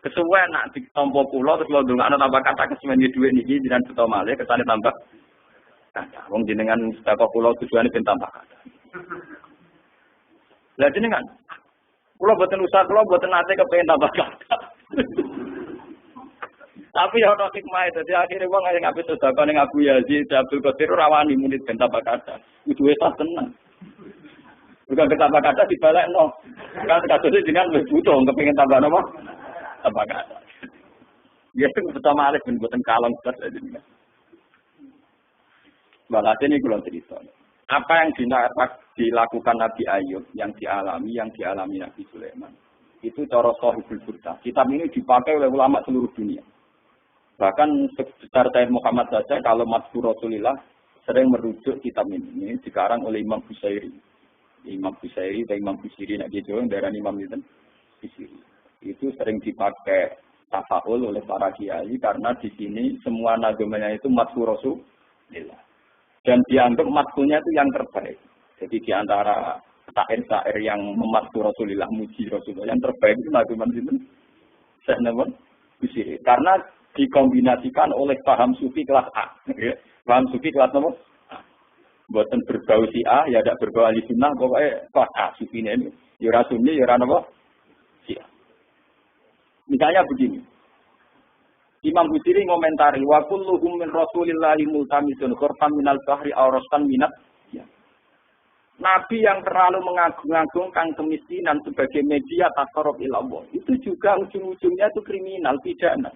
Kesuwen nak ditampa kula terus lho ndongakno tambah kata kesuwen duit niki jenengan beto malih kertane tambah kata. Wong jenengan sedekah kula tujuane ben tambah kata. Lah jenengan kula boten usah kula boten nate kepengin tambah kata. Tapi ya ono hikmah dadi akhire wong ayo ngapit sedekah ning Abu Yazid Abdul Qadir rawani munit ben tambah kata. Kudu esah tenan. Bukan tambah kata dibalekno. Kan kadose jenengan wis butuh kepengin tambah napa? Tambah kata. Ya sing pertama alih ben boten kalong terus jenengan. Walhasil ini kula cerita. Apa yang dilakukan Nabi Ayub, yang dialami Nabi Sulaiman, itu cara Sahihul Burda. Kitab ini dipakai oleh ulama seluruh dunia. Bahkan sekitar Sayyid Muhammad saja, kalau Mazkur Rasulillah sering merujuk kitab ini dikarang oleh Imam Busairi. Imam Busairi atau Imam Busiri, nak gitu, daerah Imam Busiri. Itu sering dipakai tafaul oleh para kiai karena di sini semua nazmnya itu Mazkur Rasulillah. Dan dianggap matkulnya itu yang terbaik. Jadi di antara syair-syair yang mematku Rasulullah, muji Rasulullah, yang terbaik itu nazuman itu Syekh Nawawi Busiri. Karena dikombinasikan oleh paham sufi kelas A. Paham sufi kelas nomor A. Buatan berbau si A, ya tidak berbau ahli sunnah, pokoknya kelas A sufi ini. Yura sunni, yura nomor si A. Misalnya begini. Imam Busiri ngomentari wa kulluhum min Rasulillahi multamisun khurfan minal bahri aurastan minat. Ya. Nabi yang terlalu mengagung-agungkan kemiskinan sebagai media taqarrub ila Allah, itu juga ujung-ujungnya itu kriminal, pidana.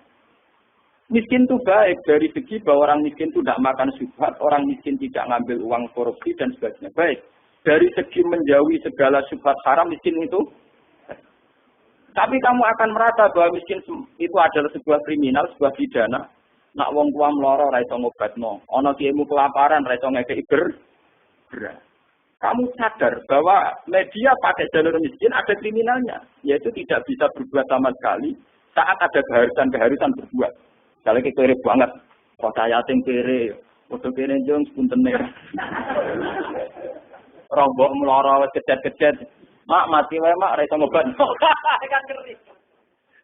Miskin itu baik dari segi bahwa orang miskin itu tidak makan syubhat, orang miskin tidak ngambil uang korupsi dan sebagainya. Baik. Dari segi menjauhi segala syubhat haram, miskin itu tapi kamu akan merasa bahwa miskin itu adalah sebuah kriminal, sebuah pidana. Nak wong tua mloro ra iso ngobatno, ana kiaimu kelaparan ra iso ngekeki beras. Kamu sadar bahwa media pakai jalur miskin ada kriminalnya, yaitu tidak bisa berbuat sama sekali saat ada keharusan berbuat. Kalau kita kere banget, kok saya yatim kere, foto kere jeng sepuntene. Rombok mloro kejet-kejet. Mak mati wae mak ra iso ngobat. Kan ngeri.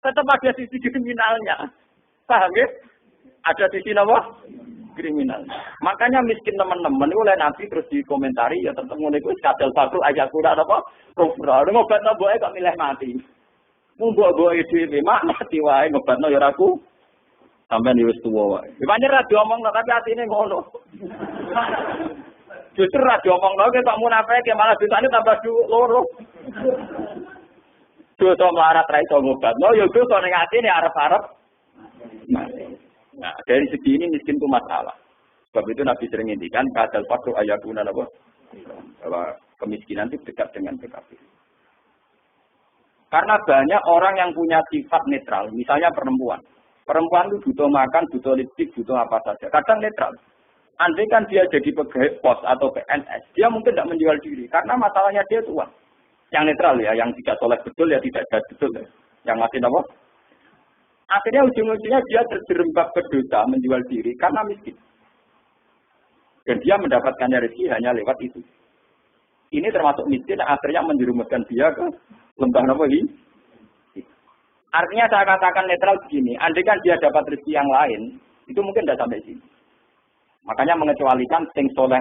Tetap ada sisi kriminalnya. Paham ya? Ada sisi apa? Kriminal. Makanya miskin teman-teman oleh Nabi terus dikomentari ya tetep ngene iku kadal fakul ayat Quran apa? Kufra. Ngobatno mboke kok milih mati. Mung mbok-mboke dhewe mak mati wae ngobatno ya aku. Sampeyan wis tuwa wae. Pancen ra diomongno tapi atine ngono. Justru ra diomongno kok munafik malah dosane tambah loro. Dosa melarat ra iso ngobatno ya dosa ning atine arep-arep. Nah, dari segi ini miskin itu masalah. Sebab itu Nabi sering ngendikan kadal fakru ayatuna apa? Bahwa kemiskinan itu dekat dengan PKB. Karena banyak orang yang punya sifat netral, misalnya perempuan. Perempuan itu butuh makan, butuh lipstik, butuh apa saja. Kadang netral. Andai kan dia jadi pegawai pos atau PNS, dia mungkin tidak menjual diri. Karena masalahnya dia itu uang. Yang netral ya, yang tidak soleh betul ya tidak jahat betul ya. Yang masih apa? Akhirnya ujung-ujungnya dia terjerembab ke dosa menjual diri karena miskin. Dan dia mendapatkannya rezeki hanya lewat itu. Ini termasuk miskin akhirnya menjerumuskan dia ke lembah apa ini? Artinya saya katakan netral begini, andai kan dia dapat rezeki yang lain, itu mungkin tidak sampai sini. Makanya mengecualikan sing soleh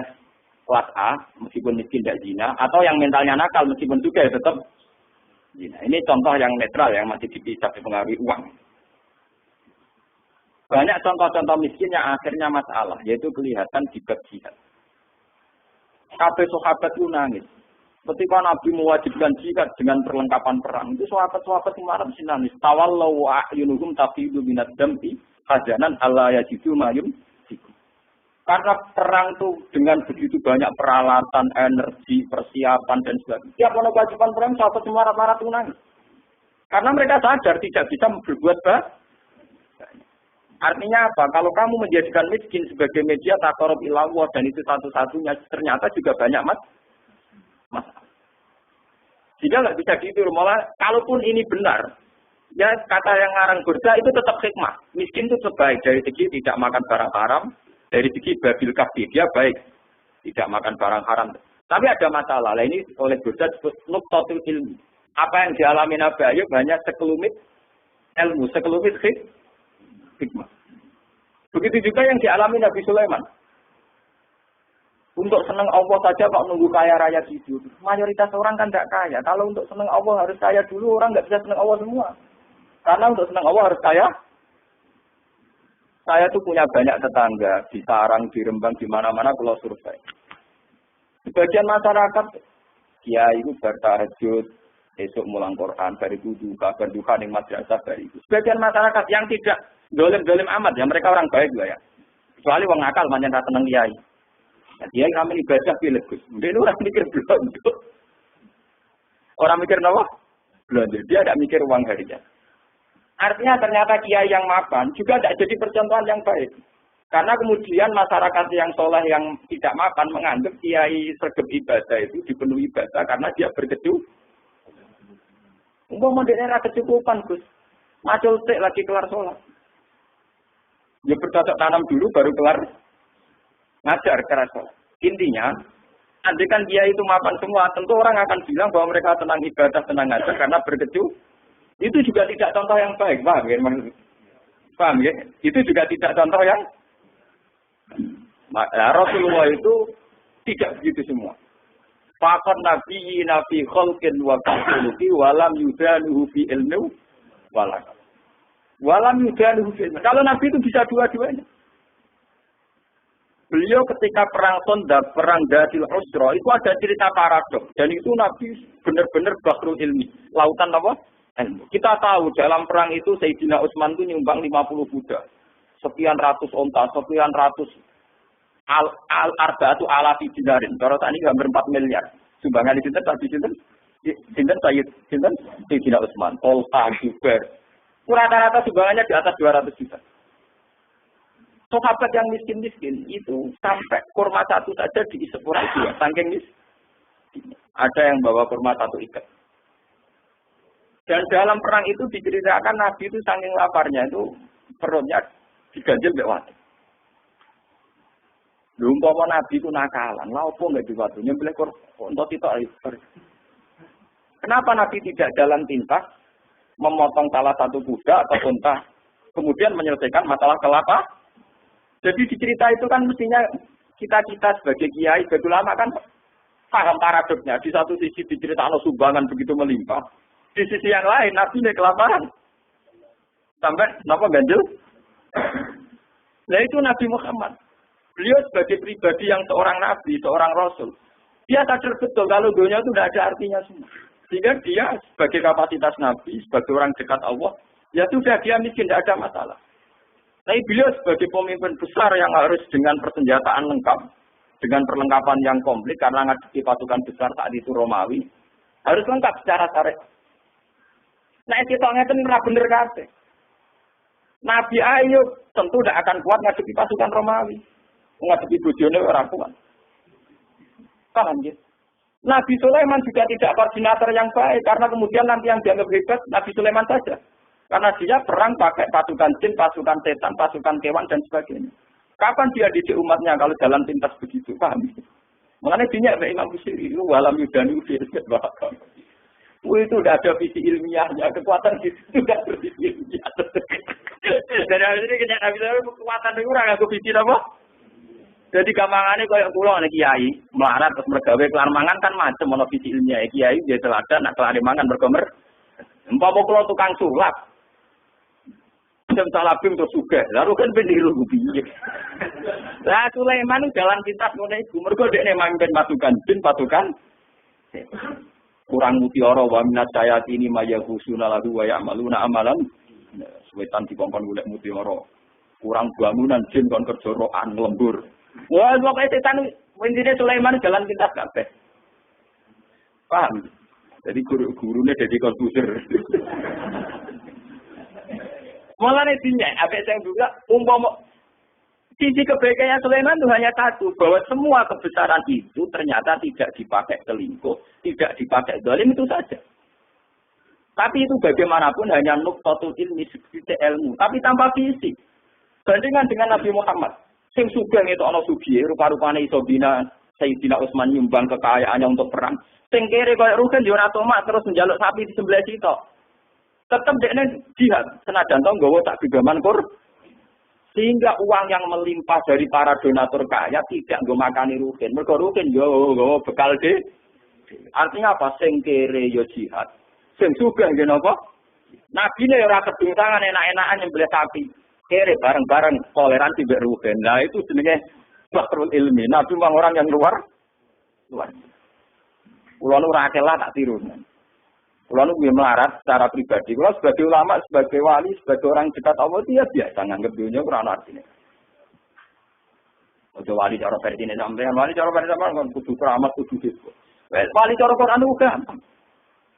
kelas A, meskipun miskin tidak zina, atau yang mentalnya nakal meskipun juga ya tetap zina. Ini contoh yang netral yang masih bisa dipengaruhi uang. Banyak contoh-contoh miskin yang akhirnya masalah, yaitu kelihatan di bab jihad. Kabeh sahabat itu nangis. Ketika Nabi mewajibkan jihad dengan perlengkapan perang, itu sahabat-sahabat kemarin mesti nangis. Tawallau wa a'yunuhum tafidu minad dam'i hazanan alla yajidu mayum. Karena perang tuh dengan begitu banyak peralatan, energi, persiapan dan sebagainya. Tiap ono kewajiban perang sahabat semua marah tunang. Karena mereka sadar tidak bisa berbuat baik. Artinya apa? Kalau kamu menjadikan miskin sebagai media taqarrub ila Allah dan itu satu-satunya ternyata juga banyak masalah. Jika nggak bisa gitu, malah kalaupun ini benar, ya kata yang ngarang Burda itu tetap hikmah. Miskin itu terbaik dari segi tidak makan barang haram, dari segi babil kafir dia baik, tidak makan barang haram. Tapi ada masalah. Lah ini oleh Burda disebut nuqtatul ilmi. Apa yang dialami Nabi Ayub hanya sekelumit ilmu, sekelumit hikmah. Begitu juga yang dialami Nabi Sulaiman. Untuk senang Allah saja kok nunggu kaya raya hidup. Mayoritas orang kan tidak kaya. Kalau untuk senang Allah harus kaya dulu, orang nggak bisa senang Allah semua. Karena untuk senang Allah harus kaya. Saya tuh punya banyak tetangga di Sarang, di Rembang, di mana-mana kalau survei. Sebagian masyarakat, ya itu bertahajud, esok mulang Quran, dari wudu, kabar duha, yang madrasah, dari itu. Sebagian masyarakat yang tidak dolim-dolim amat, ya mereka orang baik lah ya. Kecuali orang akal, manjan seneng kiai. Dia kami ibadah pilih Gus. Dia orang mikir belanja. Orang mikir apa? Belanja. Dia tidak mikir uang harinya. Artinya ternyata kiai yang mapan juga tidak jadi percontohan yang baik. Karena kemudian masyarakat yang soleh yang tidak mapan menganggap kiai sergap ibadah itu dipenuhi ibadah karena dia berkecukupan. Umpama dia kecukupan Gus. Macul tek lagi kelar sholat. Ya bercocok tanam dulu baru kelar ngajar keras. Intinya, andai kan dia itu mapan semua, tentu orang akan bilang bahwa mereka tenang ibadah, tenang ngajar karena berkecukupan. Itu juga tidak contoh yang baik, paham ya? Paham ya? Itu juga tidak contoh yang Rasulullah itu tidak begitu semua. Faqat nabi khalqin wa khuluqi walam yudanuhu fi ilmi walam yudanuhu fi ilmi. Kalau nabi itu bisa dua-duanya. Beliau ketika perang Khandaq, perang Dhatil Usra, itu ada cerita paradok. Dan itu Nabi benar-benar bahrul ilmi. Lautan apa? Ilmu. Kita tahu dalam perang itu Sayyidina Utsman itu nyumbang 50 kuda. Sekian ratus onta, sekian ratus al-arba'atu alafi dinarin. Kalau tadi hampir 4 miliar. Sumbangan di sinten tadi sinten Sayyidina Utsman. Tolta, Jubair. Rata-rata sumbangannya di atas 200 juta. Sahabat yang miskin-miskin itu sampai kurma satu saja diisi kurma dua. Saking miskin. Ada yang bawa kurma satu ikat. Dan dalam perang itu diceritakan Nabi itu saking laparnya itu perutnya diganjel mbek watu. Lha umpama Nabi itu nakalan, lha opo enggak diwatu nyembelih untuk titok. Kenapa Nabi tidak jalan pintas memotong salah satu kuda atau unta kemudian menyelesaikan masalah kelapa? Jadi di cerita itu kan mestinya kita sebagai kiai, sebagai ulama kan paham paradoknya. Di satu sisi diceritakan sumbangan begitu melimpah. Di sisi yang lain, Nabi ini kelaparan. Sampai, kenapa ganjil? Nah itu Nabi Muhammad. Beliau sebagai pribadi yang seorang Nabi, seorang Rasul. Dia sadar betul kalau dunia itu tidak ada artinya semua. Sehingga dia sebagai kapasitas Nabi, sebagai orang dekat Allah, ya sudah dia miskin, tidak ada masalah. Tapi beliau sebagai pemimpin besar yang harus dengan persenjataan lengkap, dengan perlengkapan yang komplit karena ngadepi pasukan besar saat itu Romawi, harus lengkap secara syariat. Nah, kita ngeten ora bener kabeh. Nabi Ayub tentu tidak akan kuat ngadepi pasukan Romawi. Ngadepi bojone ora kuat. Paham ya? Nabi Sulaiman juga tidak koordinator yang baik karena kemudian nanti yang dianggap hebat Nabi Sulaiman saja. Karena dia perang pakai pasukan jin, pasukan setan, pasukan kewan, dan sebagainya. Kapan dia didik umatnya kalau jalan pintas begitu? Paham? Makanya dinyak Imam Busiri itu walam yudani firqat bahkan. Itu udah ada visi ilmiahnya, kekuatan itu sudah ada visi ilmiah. Dari hari ini kita Nabi Sulaiman kekuatan itu orang aku visi apa? Jadi gampangannya kayak pulau anak kiai, melarat terus mergawe kelar mangan kan macam ono visi ilmiah kiai dia teladan, nak kelar mangan berkomer. Umpama kula tukang sulap. Jam salabim terus juga. Lalu kan pendiru piye. Lah Sulaiman jalan pintas ngene iku. Mergo dekne mamimpin pasukan jin, pasukan kurang mutiara wa minat sayatini mayahusuna lahu wa ya'maluna amalan. Suwetan dikongkon golek mutiara. Kurang bangunan jin kon kerja rokan lembur. Wah, pokoknya setan intinya Sulaiman jalan pintas kabeh. Paham? Jadi guru-gurunya jadi komputer. Mulane dinyak, apa yang juga umpama sisi kebaikannya Sulaiman itu hanya satu, bahwa semua kebesaran itu ternyata tidak dipakai selingkuh, tidak dipakai zalim itu saja. Tapi itu bagaimanapun hanya nuktatul ilmi, sedikit ilmu, tapi tanpa fisik. Bandingan dengan Nabi Muhammad, sing sugeng itu ana sugih, rupa-rupane iso bina Sayyidina Utsman nyumbang kekayaannya untuk perang. Sing kere koyo Rugen yo ora tomat terus njaluk sapi di sebelah situ. Tetap dekne jihad, senajan to nggawa sak gegaman kur. Sehingga uang yang melimpah dari para donatur kaya tidak nggo makani Rugen. Mergo Rugen yo nggawa bekal de. Artinya apa? Sing kere yo jihad. Sing sugeng nggih napa? Nabine ora kedung tangan enak-enakan nyembelih sapi. Kere bareng-bareng toleransi mbek Rugen. Nah itu jenenge bakrul ilmi. Nabi memang orang yang luar. Kulo nu ora kelah tak tiru. Kulo nu melarat secara pribadi. Kulo sebagai ulama, sebagai wali, sebagai orang dekat Allah itu ya biasa nganggep dunia ora ana artine. Ojo wali cara vertine sampean, wali cara vertine sampean kudu keramat, kudu gitu. Wali cara Quran ku gampang.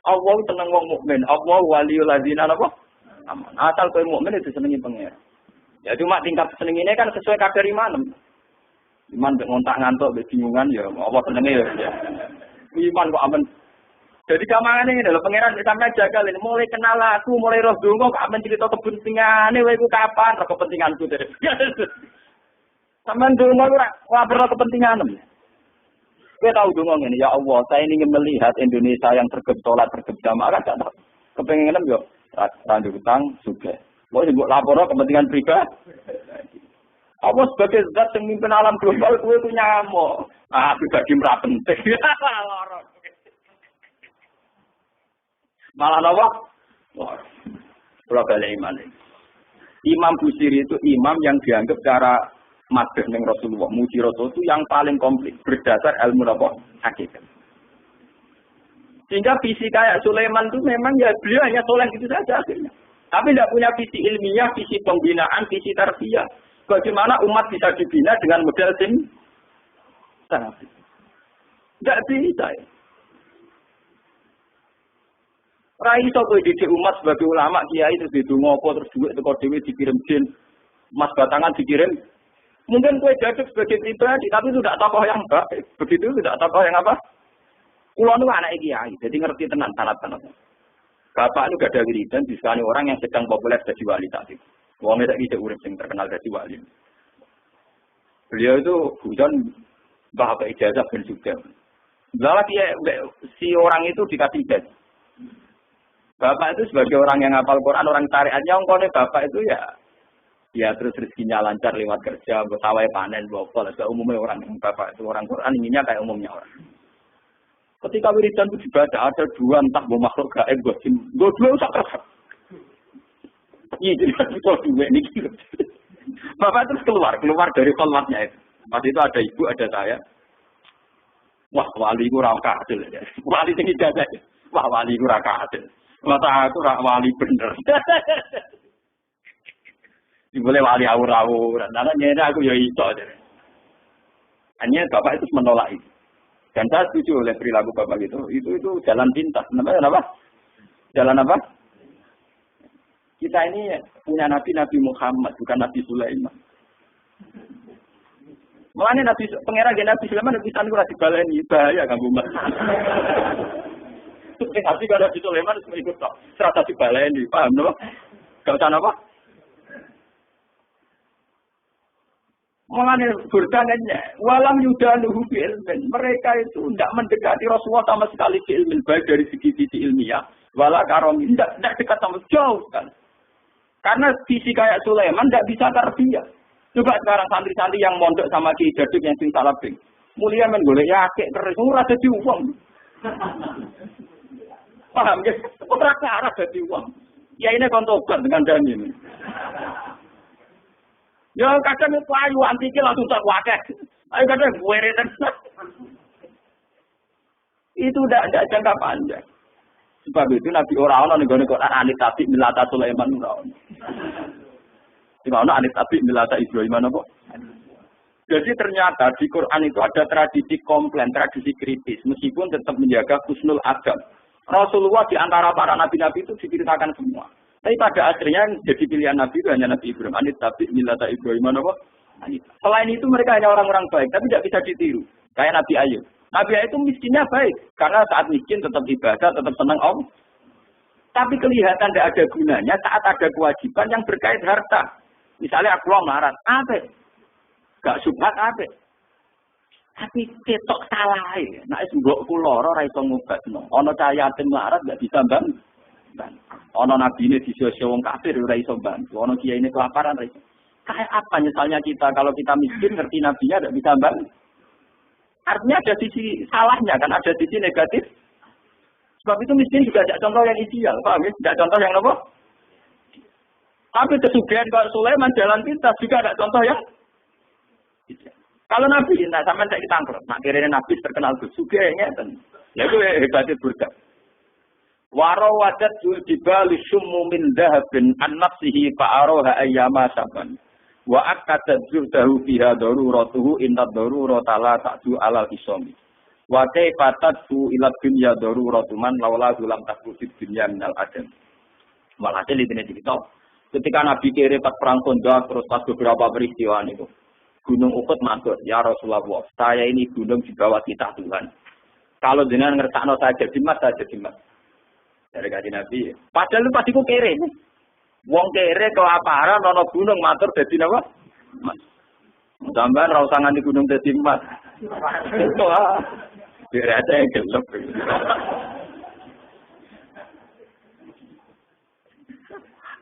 Allah tenang wong mukmin, Allah waliul ladzina apa? Aman. Asal kowe mukmin itu senengi pengen. Ya cuma tingkat seneng ini kan sesuai kadar iman. Iman ngontak ngantuk bingungan ya Allah senenge ya. Iman kok aman. Jadi kamangane ngene lho pangeran sampe jagal ini mulai kenal aku, mulai roh donga kok amen cerita kepentingane kowe iku kapan roh kepentinganku terus. Sampeyan donga ora laporno kepentinganem. Kowe tahu donga ngene ya Allah, saya ingin melihat Indonesia yang tergetolat tergejamaah kan tak kepengin yo randu utang sugih. Mau nyebut laporno kepentingan pribadi. Allah sebagai zat yang mimpin alam global kowe ku nyamuk. Ah, pribadi ora penting. Malah apa? Wah, balik iman. Imam Busiri itu imam yang dianggap cara madheh ning Rasulullah, muji Rasul itu yang paling komplit berdasar ilmu apa? Hakikat. Sehingga visi kayak Sulaiman itu memang ya beliau hanya soleh gitu saja akhirnya. Tapi tidak punya visi ilmiah, visi pembinaan, visi tarbiyah. Bagaimana umat bisa dibina dengan model sing terapi? Tidak bisa ya. Rai iso kowe didik umat sebagai ulama kiai terus didonga apa terus duit teko dhewe dikirim jin. Mas batangan dikirim. Mungkin kowe jaduk sebagai pribadi tapi itu tidak tokoh yang baik. Begitu tidak tokoh yang apa? Kulo nu anak kiai, jadi ngerti tenan sanad-sanad. Bapak itu gak ada wiridan disani orang yang sedang populer jadi wali saat itu. Wong nek iki urip sing terkenal jadi wali. Beliau itu hujan bapak ijazah ben juga. Lalu si orang itu dikasih ijazah. Bapak itu sebagai orang yang hafal Quran, orang syariatnya, ongkone bapak itu ya terus rezekinya lancar lewat kerja, betawai panen, bopol, itu umumnya orang yang bapak itu orang Quran inginnya kayak umumnya orang. Ketika wiridan itu dibaca ada dua entah mau makhluk gaib, gue dua usah kerja. Iya jadi itu dua ini. Bapak terus keluar dari kolmatnya itu. Pas itu ada ibu, ada saya. Wah wali gue raka adil ya. Wali tinggi jaga. Wah wali gue raka adil. Mata aku rak wali bener. Boleh wali awur-awur. Nananya aku ya iso. Hanya bapak itu menolak itu. Dan saya setuju oleh perilaku bapak itu. Itu jalan pintas. Namanya apa? Jalan apa? Kita ini punya Nabi Muhammad, bukan Nabi Sulaiman. Mulanya Nabi pangeran Nabi Sulaiman bisa ora dibaleni bahaya kanggo umat. Tapi kalau Nabi Sulaiman ikut tok, serata dibaleni, paham no? Gak usah apa? Mulanya bertanya, walam yudanuhu bi ilmin. Mereka itu tidak mendekati Rasulullah sama sekali di ilmu, baik dari sisi ilmiah, wala karomi, tidak dekat sama jauh kan. Karena visi kayak Sulaiman tidak bisa tarbiyah. Coba sekarang santri-santri yang mondok sama Ki Jaduk yang sing salabing. Mulia men golek yakek terus ora dadi wong. Paham ya? Ora arah dadi wong. Ya ini kontoban dengan Dani ini. Ya kadang itu ayu antike langsung tak wakeh. Ayo kadang bueretan. Itu udah jangka panjang. Sebab itu Nabi orang-orang nih gue anit tapi milata Sulaiman orang. Di mana anit tapi milata Ibrahim apa? Jadi ternyata di Quran itu ada tradisi komplain, tradisi kritis, meskipun tetap menjaga husnul adab. Rasulullah di antara para nabi-nabi itu diceritakan semua. Tapi pada akhirnya jadi pilihan nabi itu hanya Nabi Ibrahim. Anit tapi millata Ibrahim apa? Selain itu mereka hanya orang-orang baik, tapi tidak bisa ditiru. Kayak Nabi Ayub. Nabi Ayub itu miskinnya baik, karena saat miskin tetap ibadah, tetap senang Allah. Tapi kelihatan tidak ada gunanya saat ada kewajiban yang berkait harta. Misalnya aku melarat, apa? Gak subhat apa? Tapi ketok salah ya. Nah, mbok kula ora iso ngobatno. Ana cahaya yatim melarat gak bisa bantu. Ana nabine disio-sio wong kafir ora iso bantu. Ana kiyaine kelaparan ora iso. Kayak apa misalnya kita kalau kita miskin ngerti nabinya tidak bisa bantu. Artinya ada sisi salahnya kan, ada sisi negatif. Sebab itu miskin juga ada contoh yang ideal, paham ya? Tidak contoh yang apa? Tapi kesugihan kalau Sulaiman jalan pintas juga ada contoh yang ideal. Kalau Nabi, nah sampai saya ditangkap, nak kira Nabi terkenal kesugihannya, ya itu hebatnya burda. Warawadat jibali summu min dahabin an nafsihi fa'aroha ayyama saban. Wa akadat zurdahu fiha daruratuhu inna darurata la ta'du alal isomi. Wa kaifatat fu ila dunya daruratu man laula lam takrusid dunya minal adam. Walhasil ini cerita. Ketika Nabi kiri pas perang Khandaq terus pas beberapa peristiwa itu. Gunung Uhud matur, ya Rasulullah, saya ini gunung di bawah titah Tuhan. Kalau jenengan ngersakno saya jadi mas, saya jadi mas. Dari kaji Nabi. Padahal itu pasti ku kere. Wong kere kelaparan ana gunung matur dadi napa? Mas. Sampeyan ra usah nganti gunung dadi mas. Itu ah. Dirate gelap.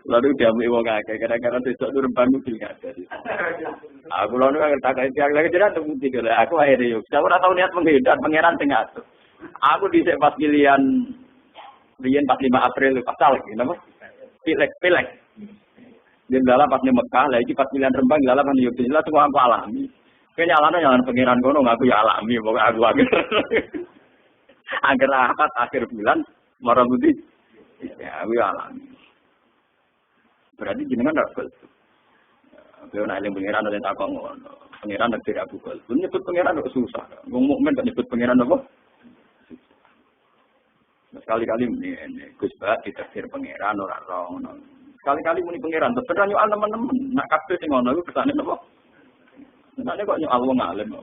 Lalu dia mau ngake, kadang-kadang besok itu rembang mobil nggak ada. Aku lalu nggak tak kayak lagi tidak tunggu tiga lah. Aku akhirnya yuk. Saya udah tahu niat menghindar, pangeran tengah tu. Aku di pas pilihan 5 April pasal lagi, nama? Pilek. Di dalam pas di Mekah, lagi pas pilihan rembang di dalam yuk. Jelas semua aku alami. Kayaknya alami jangan pangeran kono, aku ya alami. Pokoknya aku akhir bulan marah putih. Ya, aku ya alami. Berarti jenengan ndak gol. Beliau nak eling pangeran oleh takon ngono. Pangeran nek tidak gol. Nyebut pangeran kok susah. Wong mukmin kok nyebut pangeran apa? Sekali-kali ini Gus Ba ditakdir pangeran ora ngono. Sekali-kali muni pangeran terus nyoal teman-teman. Nak kabeh sing ngono iku kesane apa? Nek kok nyoal wong alim.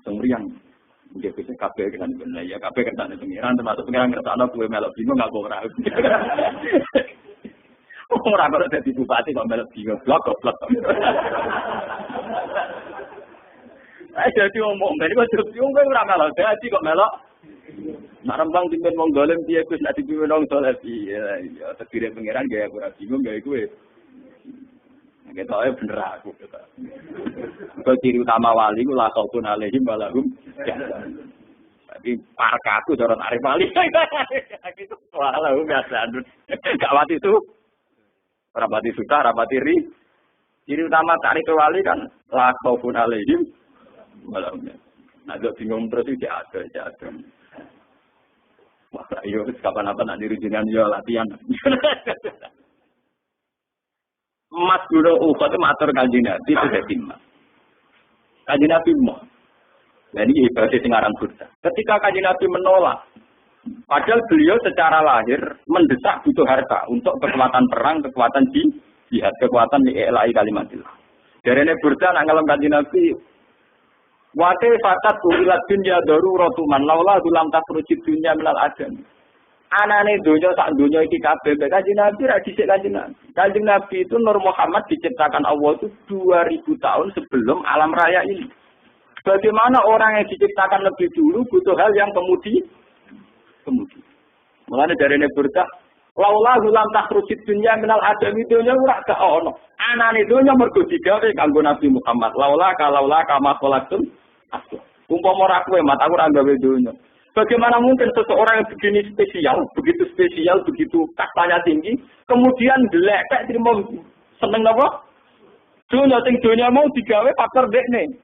Semriang. Mungkin bisa kabeh kan bener ya kabeh kesane pangeran termasuk pangeran ngersakno kuwe melok bingung gak kok ora. Orang kalau jadi bupati kok melok bingung, goblok. Jadi ngomong, jadi kok jadi bingung orang melok, jadi kok melok. Nak rembang timbin wong dolim dia Gus nak dipimpin wong dolim iya, terdiri pangeran gaya aku bingung gaya gue. Kita bener aku kata. Kalau ciri utama wali ku lah kaupun alihim balahum. Tapi parka aku jorot arif wali. Gitu walau biasa. Gak mati itu. Rapati suka, rapati ri. Ciri utama tarik wali kan la khaufun alaihim malam. Nah, dok bingung terus iki ada. Wah, ayo kapan apa nak dirujukan yo latihan. Mas Gunung Uhud itu matur Kanjeng Nabi sudah timah. Kanjeng Nabi mau. Jadi ibadah sing aran Burda. Ketika Kanjeng Nabi menolak, padahal beliau secara lahir mendesak butuh harta untuk kekuatan perang, kekuatan jihad, kekuatan mi'la'i kalimatillah. Darene Burda nang ngalem Kanjeng Nabi, wa fatat ulat dunya daruratu man laula lam takrujid dunya minal adam. Anane donya sak donya iki kabeh Kanjeng Nabi ra dhisik Kanjeng Nabi. Kanjeng Nabi itu Nur Muhammad diciptakan Allah itu 2000 tahun sebelum alam raya ini. Bagaimana orang yang diciptakan lebih dulu butuh hal yang kemudian. Mulane darene Burda, laula lam takhrujid dunya minal adam dunya ora gak ono. Anane dunya mergo digawe kanggo Nabi Muhammad. Laula kama khalaqtum aswa. Umpama ora kowe mat aku ora gawe dunya. Bagaimana mungkin seseorang yang begini spesial, begitu kastanya tinggi, kemudian delek terima seneng apa? Dunya mau digawe faktor dekne.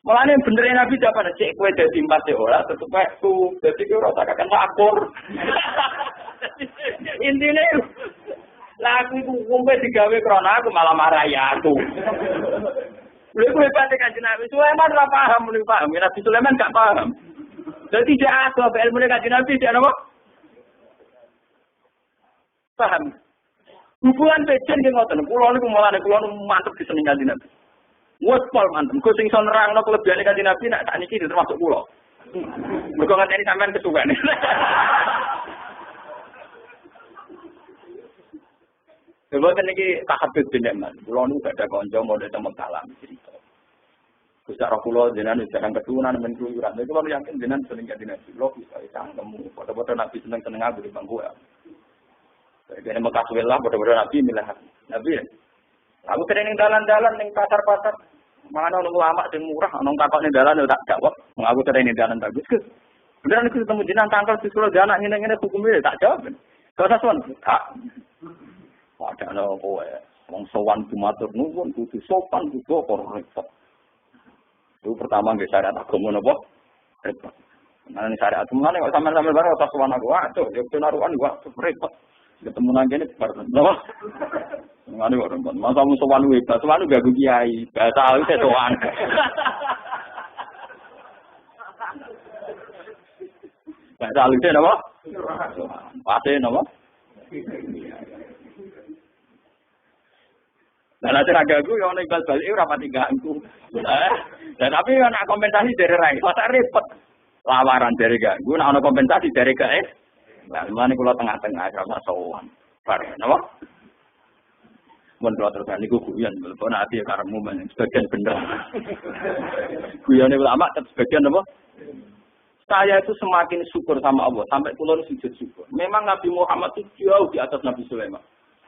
Mulane bener Nabi dapat cek kowe dadi mbate ora tetep ku dadi ora tak akan akur. Intine Lah aku iku umpe digawe krana aku malah marahi aku. Lha kowe hebat Kanjeng Nabi Sulaiman ora paham, muni paham. Nabi Sulaiman gak paham. Jadi dia aku apa ilmu Kanjeng Nabi dia napa? Paham. Hubungan pejen ki ngoten. Kula niku mulane kula mantep diseneng Kanjeng Nabi. Wes pol mantep. Kok sing iso nerangno kelebihane Kanjeng Nabi nek sakniki termasuk kula. Mergo ngenteni sampean kesuwen. Coba kan ini tahap benar, pulau ini gak ada konco mau datang mengkalam cerita. Besar pulau jenengan jarang keturunan menkeluyuran. Jadi kalau yakin jenengan sering jadi nabi, lo bisa tanggung. Pada nabi seneng aku di bangku ya. Jadi bekas wilayah pada nabi milah nabi. Aku sering dalan-dalan neng pasar-pasar. Mana nunggu lama sing murah, nong kapal ning dalan tak jawab. Aku sering ning dalan bagus ke. Beneran aku ketemu jenengan tangkal di sekolah anak ngene-ngene hukumnya tak jawab. Kau sasuan tak. Padahal kowe wong sowan kumatur nuwun kudu sopan kudu repot. Itu pertama nggih syariat agama napa? Repot. Nang syariat menane kok sampean baru tak sowan aku. Aduh, yo narukan gua repot. Ketemu nang kene bar. Napa? Ngene kok repot. Masa mu sowan hebat, sowan gak kiai, bahasa wis sowan. Bahasa wis napa? Pate napa? Nah, nanti ragaku yang imbal balik ora pati ganggu. Dan tapi ana kompensasi dari rai, masa repot. Lawaran dari ganggu, ana kompensasi dari gaes. Lah, mane kula tengah-tengah ora sowan. Bar, napa? Mun kula terus niku guyon, telepon ati karepmu men sebagian bener. Guyone ulama sebagian apa? Saya itu semakin syukur sama Allah sampai kula sujud syukur. Memang Nabi Muhammad itu jauh di atas Nabi Sulaiman.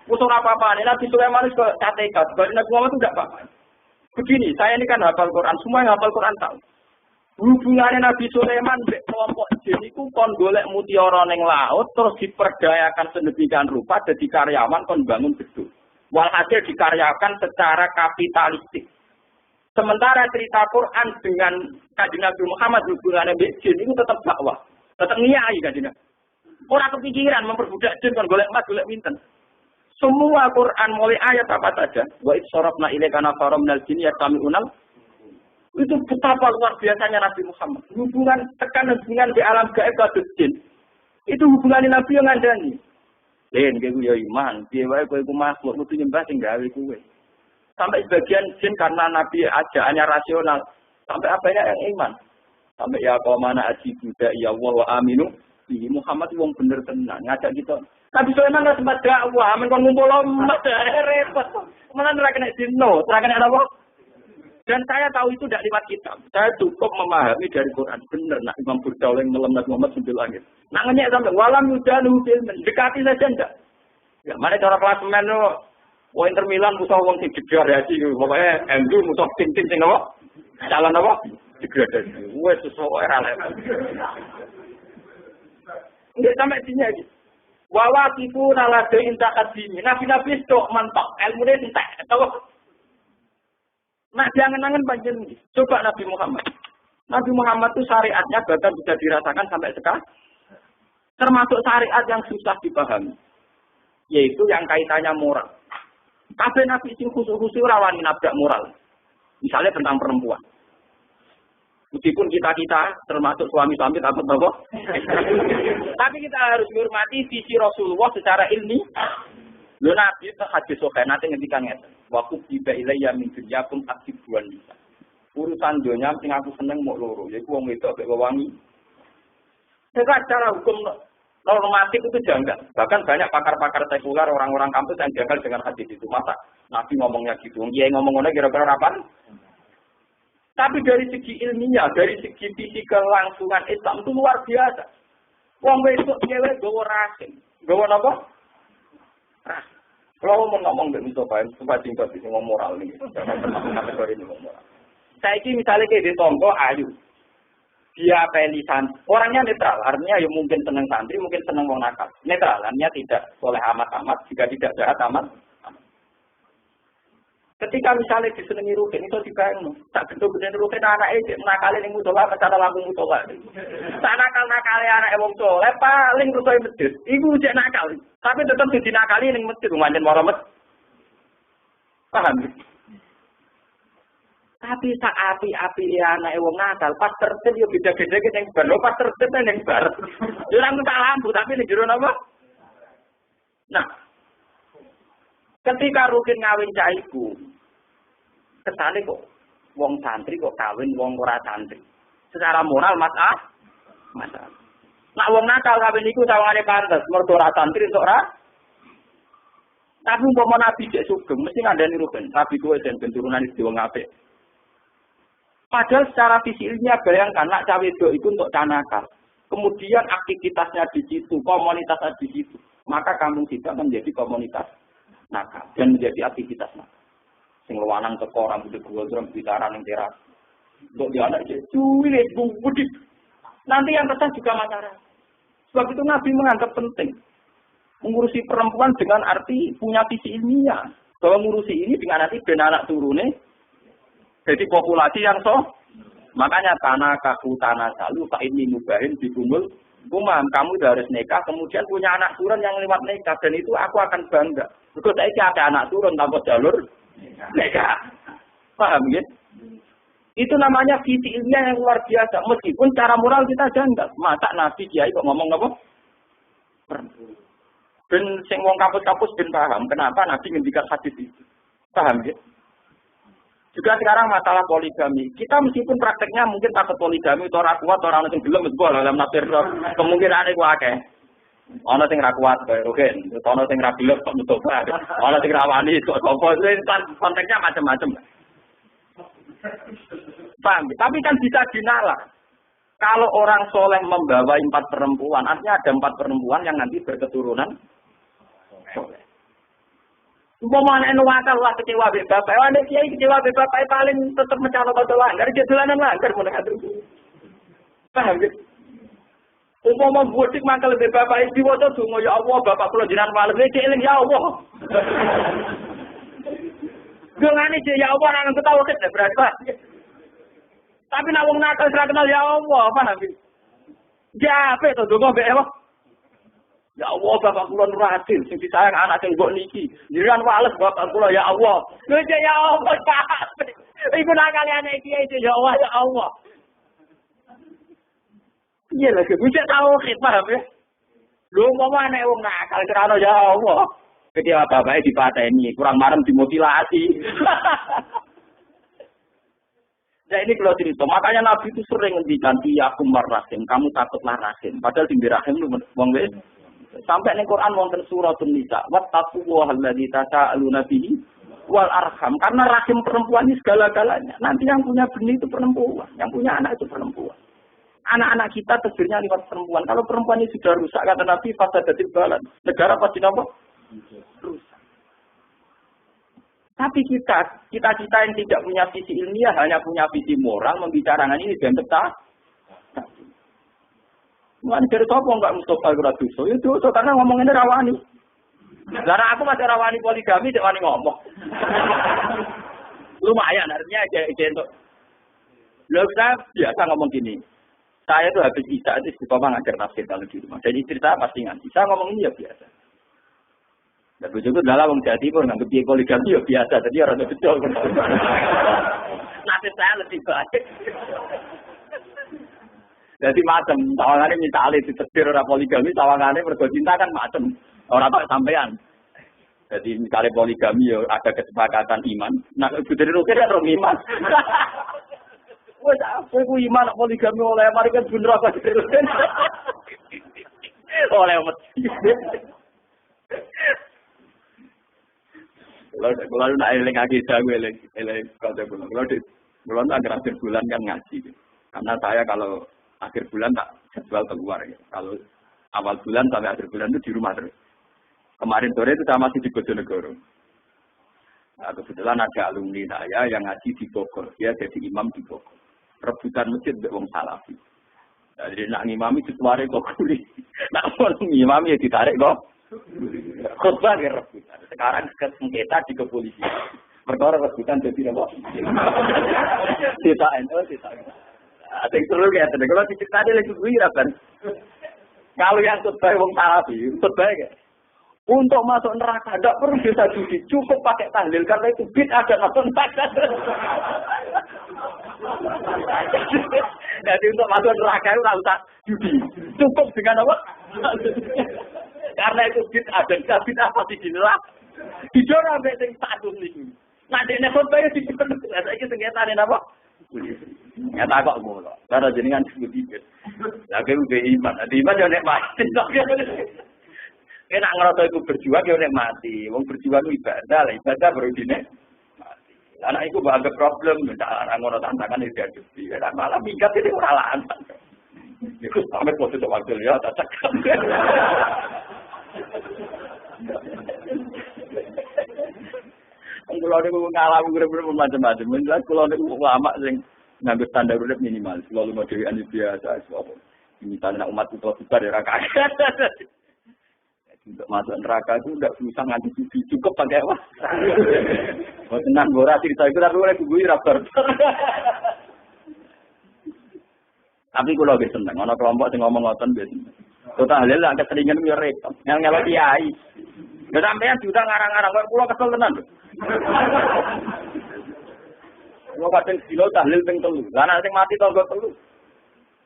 Usul apa-apa nih, Nabi Sulaiman itu catekat, Nabi Muhammad itu tidak apa-apa. Begini, saya ini kan hafal Quran, semua yang hafal Quran tahu. Hubungannya Nabi Sulaiman dengan kelompok jin itu kon golek mutiara ning laut, terus diperdayakan sedemikian rupa, jadi karyawan kon bangun gedung. Walhasil dikaryakan secara kapitalistik. Sementara cerita Quran dengan Kanjeng Nabi Muhammad hubungannya dengan jin itu tetap dakwah, tetap ngiyai Kanjeng. Orang kepikiran memperbudak jin kon golek emas, golek winten. Semua Quran mulai ayat apa saja. Wa idsorafna ilaika nafaram minal jinni yastami'unal. Itu betapa luar biasanya Nabi Muhammad. Hubungan hubungan di alam gaib kados jin. Itu hubungan Nabi yang ngandani. Len kowe yo iman, piye wae kowe iku makhluk kudu nyembah sing gawe kowe. Sampai sebagian jin karena Nabi ajaannya rasional, sampai apanya yang iman. Sampai ya qomana ajibuda ya Allah wa aminu. Muhammad wong bener tenan ngajak kita. Nabi Sulaiman nggak sempat dakwah, men kon ngumpul umat repot. Malah ora kena dino, ora kena apa? Dan saya tahu itu tidak lewat kitab. Saya cukup memahami dari Quran. Benar, nak Imam Ghazali ngelam Nabi Muhammad sambil langit. Nak ngenyek sampai walam yudanu filmen, dekati saja enggak. Ya, mana cara klasemen lo? Wah Inter Milan musuh wong sing degradasi, pokoknya MU musuh tim-tim sing apa? Calon apa? Degradasi. Wes sesuatu era level. Enggak sampai sini aja. Wawakifu nalade intakat dini. Nabi-nabi itu mentok. Ilmunya entek. Tahu? Nah, jangan-jangan panjang. Coba Nabi Muhammad. Nabi Muhammad itu syariatnya bahkan bisa dirasakan sampai sekarang. Termasuk syariat yang susah dipahami. Yaitu yang kaitannya moral. Kabeh Nabi sing khusus-khusus rawani nabrak moral. Misalnya tentang perempuan. Meskipun kita termasuk suami-suami takut apa? Tapi kita harus menghormati visi Rasulullah secara ilmi. Lho Nabi itu hadis sahih nanti ngendikan ngeten. Wa qubba ilayya min dunyakum aktibuan bisa. Urusan dunia sing aku seneng mok loro, yaiku wong wedok mek wangi. Secara hukum normatif itu janggal. Bahkan banyak pakar-pakar sekuler, orang-orang kampus yang janggal dengan hadis itu. Masa Nabi ngomongnya gitu, kiai ngomong ngono kira-kira apa? Tapi dari segi ilmiah, dari segi visi kelangsungan Islam itu luar biasa. Wong wedok cewek gawa rasim. Gawa napa? Ras. Kalau mau ngomong mbek Mustafa, supaya singkat iki ngomong moral nih. Kategori ini ngomong moral. Saiki misalnya kayak di tonggo ayu. Dia pelisan. Orangnya netral, artinya ya mungkin seneng santri, mungkin seneng wong nakal. Netral, artinya tidak boleh amat-amat, jika tidak jahat amat. Ketika misalnya disenengi Rukin itu dibayang, tak betul-betul Rukin anaknya cek nakal ning musola cara lampu musola. Tak nakal-nakal anake wong soleh paling rusuh masjid. Iku cek nakal, tapi tetep dinakali ning masjid pancen mara masjid. Paham? Tapi sak api-api anake wong nakal pas tertib yo beda-beda ning bar. Pas tertib ning bar. Yo ora tak lampu tapi ning jero napa? Nah, ketika Rukin ngawin caiku, kesane kok wong santri kok kawin wong ora santri. Secara moral masalah. Nak wong nakal kawin iku sawangane pantes, mergo ora santri kok ora. Tapi umpama nabi cek sugeng mesti ngandani Rukin, nabi kuwe den turunan iki wong apik. Padahal secara visi ilmiah bayangkan nak cawe wedok iku untuk canakal. Kemudian aktivitasnya di situ, komunitasnya di situ. Maka kampung kita menjadi komunitas nakal dan menjadi aktivitas nakal. Sing lanang teko rambut gondrong bitaran ning teras. Kok dia anak cuwile budi. Nanti yang kesal juga masyarakat. Sebab itu Nabi menganggap penting mengurusi perempuan dengan arti punya visi ilmiah. Bahwa mengurusi ini dengan arti ben anak turune jadi populasi yang makanya tanah kaku tanah salu Pak ini mubahin dikumul umam kamu harus nikah kemudian punya anak turun yang lewat nikah dan itu aku akan bangga. Betul saya ada anak turun tanpa jalur nikah. Paham ya? Itu namanya visi ilmiah yang luar biasa. Meskipun cara moral kita janggal. Masa Nabi Kiai kok ngomong apa? Ben sing wong kampus-kampus ben paham kenapa Nabi ngendikan hadis itu. Paham ya? Juga sekarang masalah poligami. Kita meskipun prakteknya mungkin takut poligami itu ora kuat orang sing gelem wis dalam nafsir kemungkinan iku akeh. Ana sing ra kuat kaya Rukin, ana sing ra gelem kok mencoba. Ana sing ra wani kok apa konteksnya macam-macam. Paham? Tapi kan bisa dinalar. Kalau orang soleh membawa 4 perempuan, artinya ada 4 perempuan yang nanti berketurunan soleh. Umpama anak nuwakal lah kecewa be bapak, anak kiai kecewa be bapak paling tetap mencalon batu langgar, dia dolanan langgar mun ngatur. Paham ya? Umpama bodik mangkel be bapak iki waca donga ya Allah, bapak kula jenengan malih eling ya Allah. Dongane ya Allah nang ketawa ket berarti. Tapi nek wong nakal ora kenal ya Allah, paham ya? Ya ape to donga be Allah. Ya Allah, bapak kula nur hasil, sing disayang anak sing mbok niki. Jiran wales bapak kula ya Allah. Lho ya Allah, Pak. Iku nakale anak iki ya Allah, ya Allah. Iya lho, bisa tahu paham ya. Lho umpama anak wong nakal kerana ya Allah. Ketika bapaknya dipateni, kurang marem dimutilasi. Nah ini kalau cerita, makanya Nabi itu sering ngendikan aku marrahim, kamu takutlah rahim. Padahal di rahim lu wong wis sampai ning Quran wonten suratun Nisa, wattaqullaha allazi tasaaluna bihi wal arham. Karena rahim perempuan ini segala-galanya. Nanti yang punya benih itu perempuan, yang punya anak itu perempuan. Anak-anak kita terdirinya lewat perempuan. Kalau perempuan ini sudah rusak kata Nabi, fasadatil balad. Negara pasti apa? Rusak. Tapi kita yang tidak punya visi ilmiah, hanya punya visi moral, membicarakan ini dan tetap. Mulai dari sopo enggak Mustafa Guraduso itu karena ngomongin rawani. Karena aku masih rawani poligami, cek wani ngomong. Lumayan artinya aja untuk. Lo saya biasa ngomong gini. Saya tuh habis Isya itu di ngajar tafsir kalau di rumah. Jadi cerita pasti nganti. Saya ngomong ini ya biasa. Dan begitu dalam wong Jawa Timur nganggep poligami ya biasa. Jadi orang betul. Nasib saya lebih baik. Jadi macam, tawangannya misalnya ditetir orang poligami, tawangannya mergo cinta kan macam. Orang tak sampean. Jadi misalnya poligami ya ada kesepakatan iman. Nah, Budri Rukin kan orang iman. Wes aku iman poligami oleh mari kan bener apa Budri Rukin. Oleh mesti. Kalau nak eling akidah gue eling kata bulan. Kalau tak akhir bulan kan ngaji. Karena saya kalau akhir bulan tak jadwal keluar ya. Kalau awal bulan sampai akhir bulan itu di rumah terus. Kemarin sore itu saya masih di Bojonegoro. Nah, kebetulan ada alumni saya yang ngaji di Bogor. Dia jadi imam di Bogor. Rebutan masjid untuk wong Salafi. Jadi nak ngimami dituare kok kuli. Nak ngimami ditarik kok. Khutbah ya rebutan. Sekarang sengketa di kepolisian. Perkara rebutan jadi apa? Cita NU, cita. Ada yang seru kayak tadi. Kalau diceritani lagi gue kan. Kalau yang khutbah wong Salafi, khutbah kayak untuk masuk neraka tidak perlu bisa judi, cukup pakai tahlil karena itu bid'ah dan masuk neraka. Jadi untuk masuk neraka itu tidak usah judi, cukup dengan apa? Karena itu bid'ah dan bid'ah pasti dinolak. Didorong sampai sing status niku. Nah dene khotbah iki dipeten. Saiki sing ketane napa? Nyata kok ngono. Karena jenengan disebut dikit. Lah kowe udah iman. Di iman yo nek mati. Enak ngerasa iku berjuang yo nek mati. Wong berjuang ibadah, lah ibadah baru dine mati. Anak iku bahagia problem, cara ngono tantangan iki dadi. Ora malah minggat iki ora lanang. Iku sampe posisi waktu ya tak cekap. Kulo niku ngalami urip-urip macam-macam. Menjelas kulo niku ulama sing nganggo standar urip minimal. Kulo lunga dhewean biasa sebab misalnya umat itu besar ya kaget. Untuk masuk neraka itu tidak bisa nganti cukup pakai apa? Oh tenang, ora cerita itu tapi oleh gue rapor. Tapi kulo ge seneng ana kelompok sing ngomong ngoten wis. Total halal lah keseringan yo repot. Nyel-nyel kiai. Lha sampean diundang ngarang-ngarang kok kulo kesel tenan. Kulo kadang dilo tahlil ping 3. Lah nek sing mati tangga 3.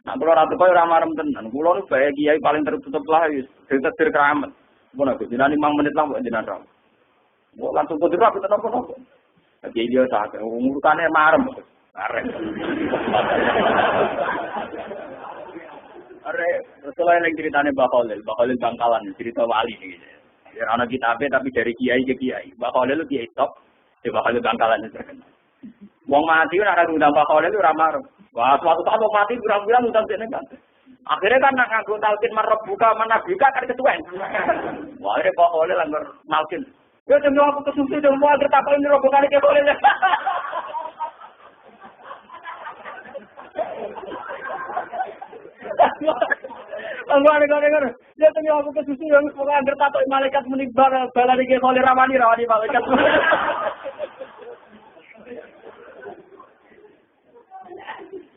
Nak kulo ra teko ora marem tenan. Kulo nu bae kiai paling tertutup lah wis. Ditetir keramat. Mun aku dinani 5 menit lah kok jenengan ra. Kok langsung kudu ra napa-napa. Kiai dia sak urutane marem. Arek. Arek, setelah yang ceritanya Mbak Khalil Bangkalan, cerita wali nih. Ya anak kitabnya tapi dari kiai ke kiai. Mbak Khalil itu kiai top, Mbak Khalil Bangkalan itu terkenal. Wong mati kan ada undang Mbak Khalil itu ramar. Wah, suatu saat wong mati bilang undang sini kan. Akhirnya kan nak nganggo talqin marbuka manabuka kan ketuan. Wah, akhirnya Mbak Khalil langgar talqin. Ya demi aku kesusu demi mau agar tak ini robokan ke Khalil. Anggar. Ya tadi aku kesusu yang semoga agar tato malaikat menibak bala iki kole rawani malaikat.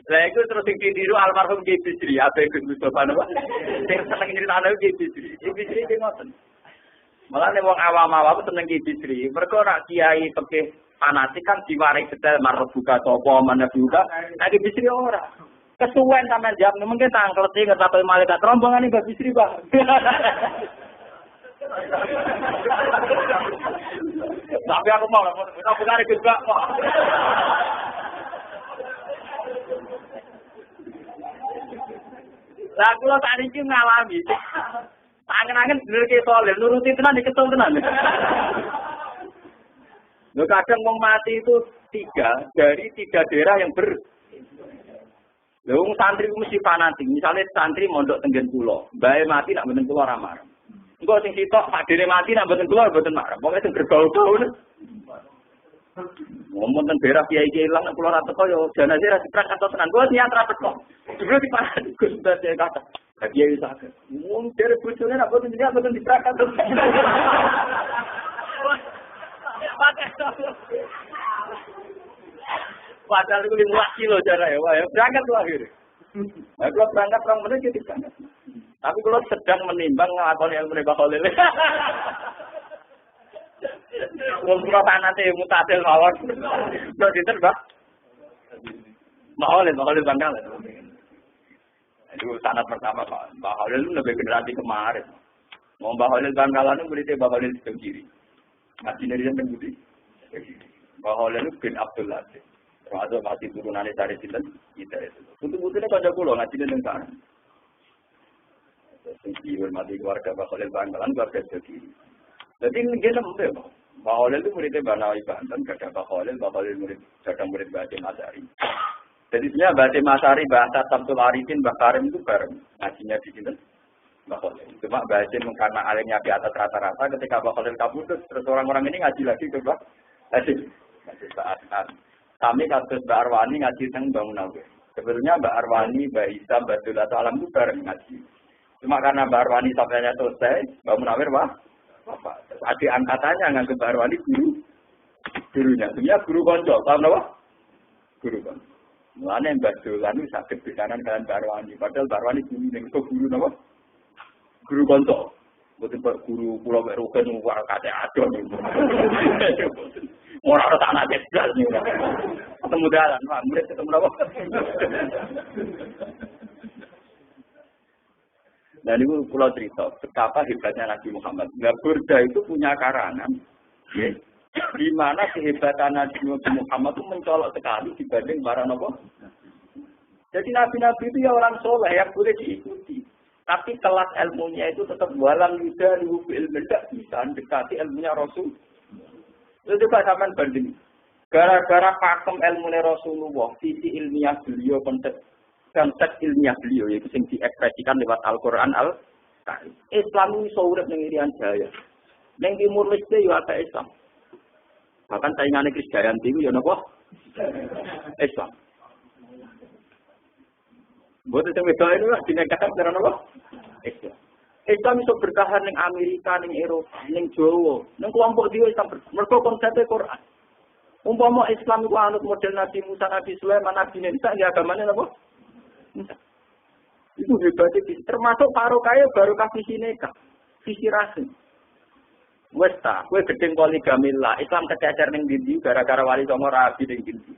Lah iku terus sing ditiru almarhum Ki Bisri, apa iku Mustofa napa? Sing seneng nyritane Ki Bisri. Ki Bisri ki ngoten. Malah nek wong awam-awam seneng Ki Bisri, mergo nek kiai fikih fanatik kan diwarik detail marbuka sapa manabuka, nek Ki Bisri ora. Kesuwen sampean jawab mungkin tangkleti ngetatoy malaikat rombongan iki Mbak Bisri, Pak. Tapi aku mau bukan Gus Pak. Lah kula tak niki ngalami. Tangen-angen bener ki soleh nuruti tenan diketul tenan. Lho kadang wong mati itu 3 dari 3 daerah yang Lha wong santri mesti fanatik. Misale santri mondok tenggen kula, bae mati nak mboten kula ora marah. Engko sing sitok sadene mati nak mboten kula mboten marah. Pokoke sing berbau-bau. Ngomong teng daerah kiai-kiai ilang nek kula ora teko yo jenazah ra diprak atau tenan. Kula niat ra teko. Jebule dipanatik Gus Dadi kata. Lah kiai wis akeh. Wong dari bojone nak mboten niat mboten diprak atau. Padahal itu 5 kilo jarak ya, wah ya berangkat tuh akhirnya. Nah, kalau berangkat orang benar jadi berangkat. Tapi kalau sedang menimbang ngelakoni ilmu Mbak Khalil. Wong kula panate mutasil mawon. Kok diterbak? Mbak Khalil Bangkalan. Itu sanad pertama Pak. Mbak Khalil itu lebih generasi kemarin. Mau Mbak Khalil Bangkalan itu berarti Mbak Khalil di kiri. Ngaji dari yang budi. Mbak Khalil itu bin Abdul Latif. Termasuk masih turunannya dari sinten kita itu. Butuh-butuhnya pada pulau ngaji dengan sana. Tinggi hormati keluarga Mbak Khalil Bangkalan keluarga kiri. Jadi ini gila mbak. Mbak Khalil itu muridnya Banawi Banten, gak ada Mbak Khalil murid gadang murid Mbak Masari. Jadi sebenarnya Mbak Masari, bahasa Samsul Arifin, Mbak Karim itu bareng ngajinya di sini. Mbak Khalil. Cuma Mbak Hasim karena alimnya di atas rata-rata, ketika Mbak Khalil kabur, terus orang-orang ini ngaji lagi ke Mbak Hasim. Ngaji saat kami kasus Mbak Arwani ngaji tentang Mbak Munawir. Sebelumnya Mbak Arwani, Mbak Isa, Mbak Dula Alam itu bareng ngaji. Cuma karena Mbak Arwani sampainya selesai, Mbak Munawir wah, adik angkatannya nggak ke Mbak Arwani guru. gurunya. Sebenarnya guru konco, paham apa? Guru konco. Mulane Mbak Dolan itu saged pisanan kalian Barwani. Padahal Barwani guru ning guru napa? Guru konco. Mboten guru kula mek rugen war kate adon. Ora ora tak nate blas niku. Ketemu dalan, Pak. Murid ketemu napa? Nah, ini pulau cerita betapa hebatnya Nabi Muhammad. Nah, Burda itu punya karangan, di mana kehebatan Nabi Muhammad itu mencolok sekali dibanding para nabi. Jadi nabi-nabi itu ya orang soleh yang boleh diikuti. Tapi kelas ilmunya itu tetap walang yuda ilmu tidak bisa mendekati ilmunya Rasul. Itu juga sama banding. Gara-gara pakem ilmunya Rasulullah, sisi ilmiah beliau konsep ilmiah beliau yaitu yang diekspresikan lewat Al-Quran Al-Karim. Islam ini urip ning Irian Jaya. Ning Timur Leste yo ada Islam. Bahkan saingane Krisdayanti itu ya napa? Islam. Boten sing wedok itu dinekatan karo napa? Islam. Islam iso bertahan ning Amerika, ning Eropa, ning Jawa, ning kelompok dhewe Islam. Mergo konsepnya Quran. Umpama Islam itu anut model Nabi Musa, Nabi Sulaiman, Nabi Isa, ya agamanya napa? Itu hebatnya, termasuk parokaya baru kasih sineka, visi rasim. Westa, kue gedeng poligamila, Islam kececer neng dindi gara-gara wali songo rabi neng dindi.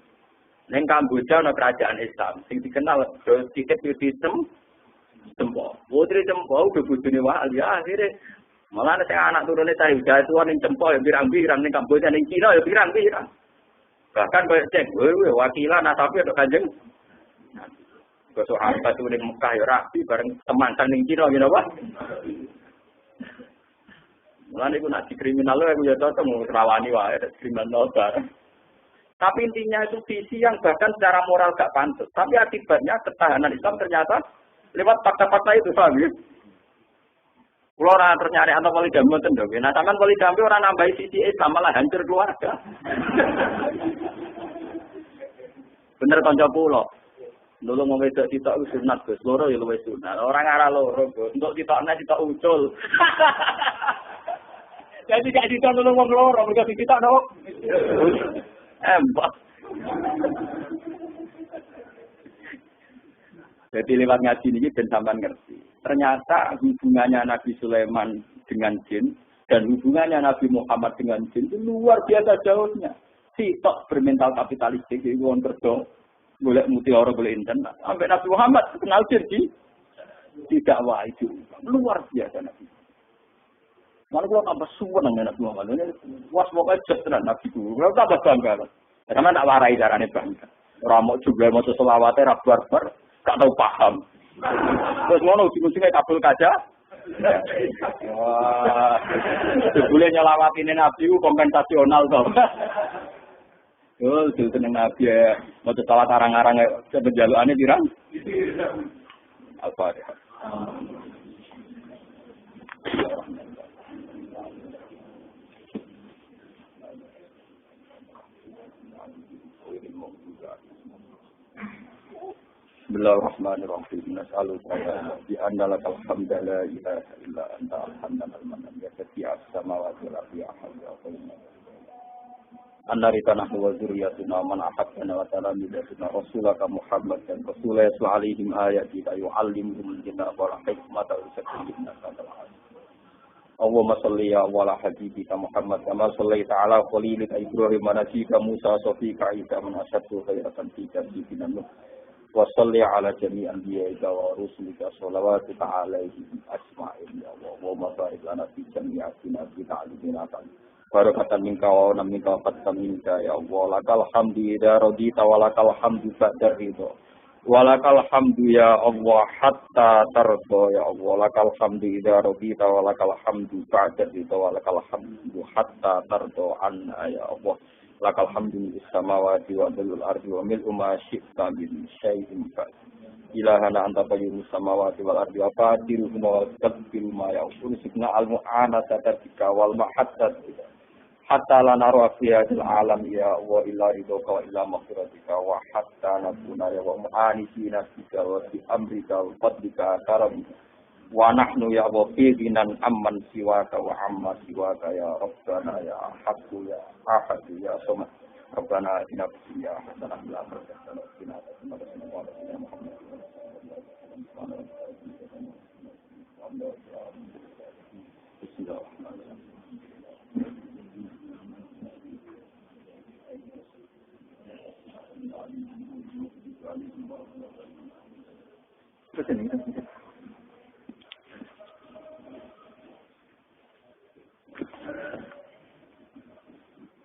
Neng Kamboja no kerajaan Islam, sing dikenal sedikit Buddhism, Cempo. Putri Cempo udah bujuni wali, akhirnya malah saya anak turunnya saya udah tua neng Cempo ya pirang-pirang neng Kamboja neng Cina ya pirang-pirang. Bahkan kayak cek, wakilan tapi ada kanjeng. Gosok harta itu di Mekah ya rapi bareng teman saning Cina gitu apa? Mulane iku nak kriminal aku ya tau rawani wae kriminal bareng. Tapi intinya itu visi yang bahkan secara moral gak pantas. Tapi akibatnya ketahanan Islam ternyata lewat fakta-fakta itu paham ya? Kalau orang ternyari atau poligami itu dong. Nah, sampean poligami orang nambahi sisi Islam malah hancur keluarga. Bener kanca pulau. Dulu mau wedok sitok itu sunat, Gus. Loro ya luwih sunat. Orang arah loro, Gus. Untuk sitoknya sitok ucul. Jadi gak sitok dulu wong loro, mergo sitok no. Embak. Jadi lewat ngaji ini ben sampean ngerti. Ternyata hubungannya Nabi Sulaiman dengan jin dan hubungannya Nabi Muhammad dengan jin itu luar biasa jauhnya. Sitok bermental kapitalistik itu wong kerja. Boleh mutiara, boleh internet. Sampai Nabi Muhammad kenal jadi tidak wah itu luar biasa Nabi. Malah kalau tambah suwon dengan Nabi Muhammad ini was pokoknya jadilah Nabi itu. Kalau tambah bangga, karena tak warai darahnya bangga. Ramok juga mau selawatnya rabar-bar, gak tahu paham. Terus mau ujung-ujungnya kabul kaca. Wah, boleh nyelawatin Nabi itu kompensasional toh. Oh, itu tenang Nabi ya. Mau salah arang-arang penjaluannya dirang. Apa ya? Bismillahirrahmanirrahim. Nas'aluka bi anna lakal hamda la ilaha illa anta alhamdulillah ya setiap samawati wal ardi ahad. Annarika nahnu wa dzurriyatuna man ahabbana wa ta'ala midasuna rasulaka Muhammad dan rasulullah alaihim ayati yu'allimuhum dinna wal hikmata wa yuzakkihim Allahumma shalli ala habibika Muhammad kama shallaita ala khalilika Ibrahim wa nasika Musa safika Isa man asyaddu khairatan fi kathibina wa shalli ala jami'il anbiya'i wa rusulika shalawatuka alaihim ajma'in ya Allah wa barik lana fi jami'atina fi ta'limina barakatan minka wa minka fatam minka ya Allah lakal hamdu idza radita wa lakal hamdu ba'da ridha wa lakal hamdu ya Allah hatta tarda ya Allah lakal hamdu idza radita wa lakal hamdu ba'da ridha wa lakal hamdu hatta tarda anna ya Allah lakal hamdu bis samawati wa bil ardi wa mil ma syi'ta min syai'in fa ilahana anta qayyumus samawati wal ardi wa fatiru wa tabbil ma ya'ul sikna al mu'anata tabika wal mahaddad hatta la nara fi hadil alam ya wa illa ridhoka wa illa maghfiratika wa hatta nakuna ya wa mu'anisina bika wa bi amrika wa fadlika karamika Wa nahnu ya wafi ginan amman siwaka wa amma siwaka ya Rabbana ya Ahadu ya Ahadu ya Somad. Rabbana atina fid dunya hasanah wa fil akhirati hasanah wa qina adzabannar.